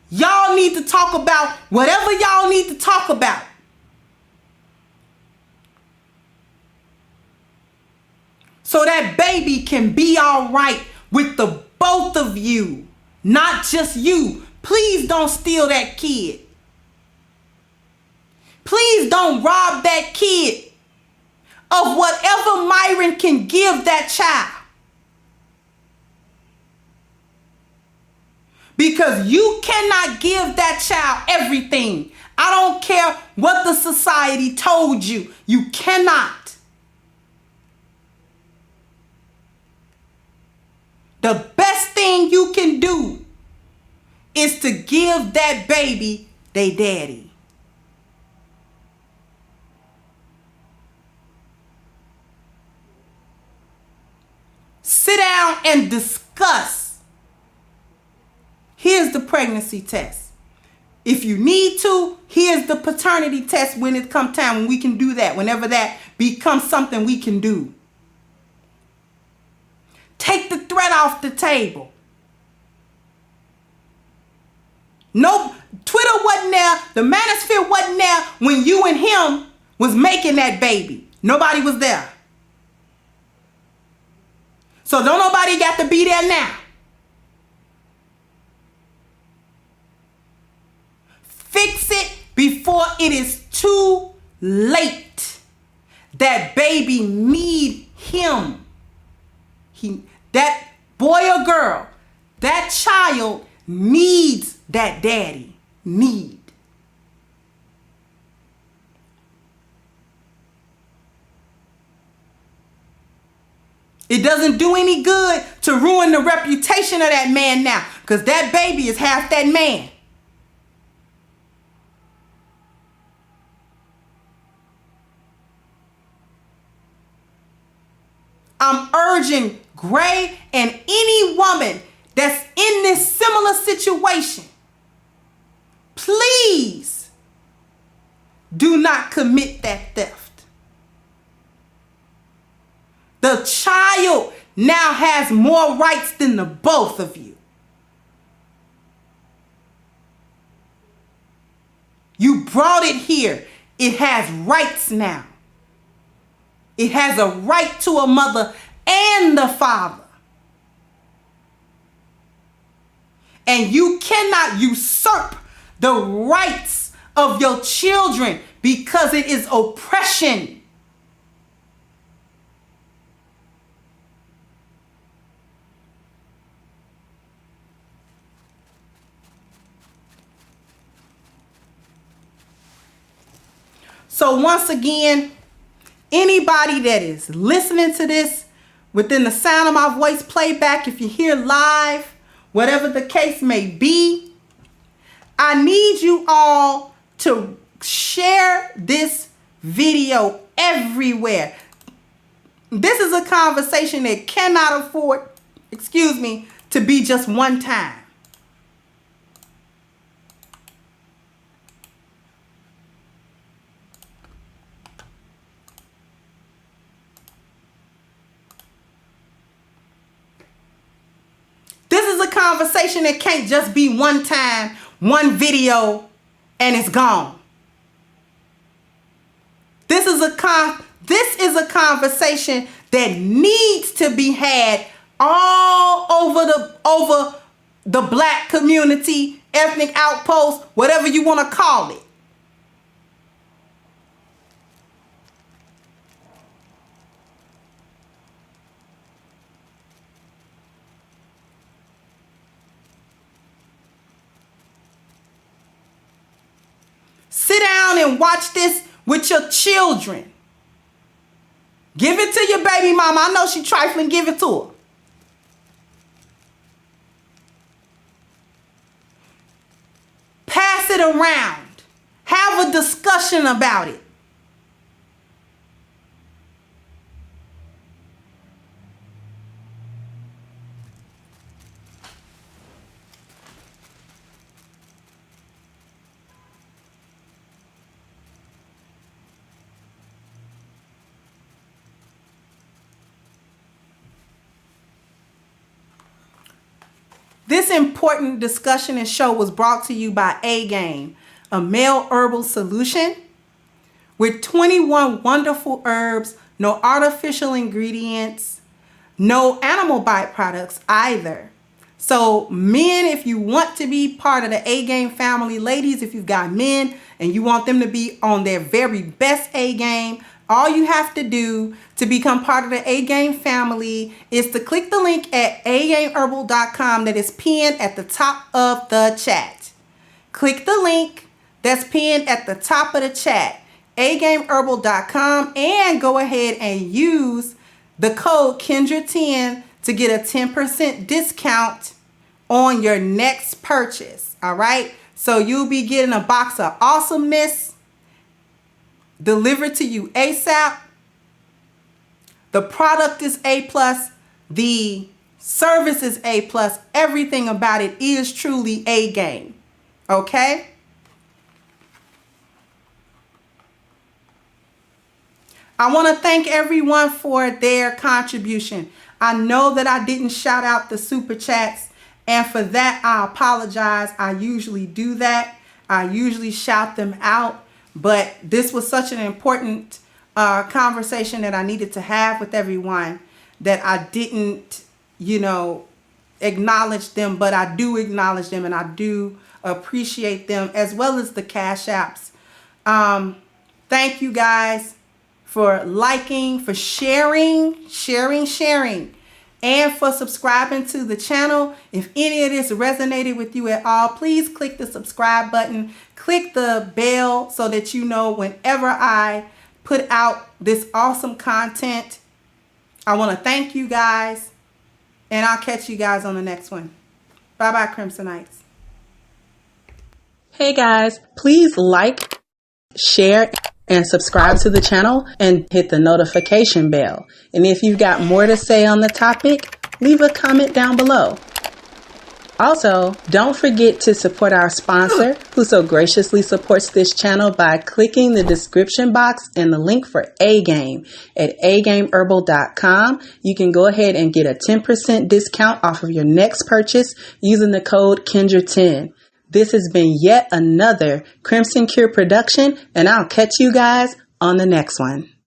C: Y'all need to talk about whatever y'all need to talk about. So that baby can be all right with the both of you, not just you. Please don't steal that kid. Please don't rob that kid of whatever Myron can give that child. Because you cannot give that child everything. I don't care what the society told you. You cannot. The best thing you can do is to give that baby their daddy. Sit down and discuss. Here's the pregnancy test. If you need to, here's the paternity test when it comes time, when we can do that, whenever that becomes something we can do. Take the threat off the table. Nope, Twitter wasn't there. The Manosphere wasn't there when you and him was making that baby. Nobody was there. So don't nobody got to be there now. Fix it before it is too late. That baby need him. That boy or girl, that child needs that daddy. Need. It doesn't do any good to ruin the reputation of that man now, because that baby is half that man. I'm urging Gray and any woman that's in this similar situation, please do not commit that theft. The child now has more rights than the both of you. You brought it here. It has rights now. It has a right to a mother and the father. And you cannot usurp the rights of your children because it is oppression. So once again, anybody that is listening to this within the sound of my voice, playback, if you're here live, whatever the case may be, I need you all to share this video everywhere. This is a conversation that cannot afford, to be just one time. This is a conversation that can't just be one time, one video, and it's gone. This is a conversation that needs to be had all over the black community, ethnic outpost, whatever you want to call it. Sit down and watch this with your children. Give it to your baby mama. I know she trifling. Give it to her. Pass it around. Have a discussion about it. This important discussion and show was brought to you by A-Game, a male herbal solution with 21 wonderful herbs, no artificial ingredients, no animal byproducts either. So men, if you want to be part of the A-Game family, ladies, if you've got men and you want them to be on their very best A-Game, all you have to do to become part of the A-Game family is to click the link at agameherbal.com that is pinned at the top of the chat. Click the link that's pinned at the top of the chat, agameherbal.com, and go ahead and use the code Kendra10 to get a 10% discount on your next purchase. All right. So you'll be getting a box of awesomeness delivered to you ASAP. The product is A+. The service is A+. Everything about it is truly A-Game. Okay? I want to thank everyone for their contribution. I know that I didn't shout out the super chats, and for that I apologize. I usually do that. I usually shout them out. But this was such an important conversation that I needed to have with everyone that I didn't, acknowledge them. But I do acknowledge them and I do appreciate them, as well as the Cash Apps. Thank you guys for liking, for sharing, and for subscribing to the channel. If any of this resonated with you at all, please click the subscribe button. Click the bell so that you know whenever I put out this awesome content. I want to thank you guys, and I'll catch you guys on the next one. Bye-bye, Crimsonites. Hey guys, please like, share, and subscribe to the channel and hit the notification bell. And if you've got more to say on the topic, leave a comment down below. Also, don't forget to support our sponsor who so graciously supports this channel by clicking the description box and the link for A-Game at agameherbal.com. You can go ahead and get a 10% discount off of your next purchase using the code Kendra10. This has been yet another Crimson Cure production, and I'll catch you guys on the next one.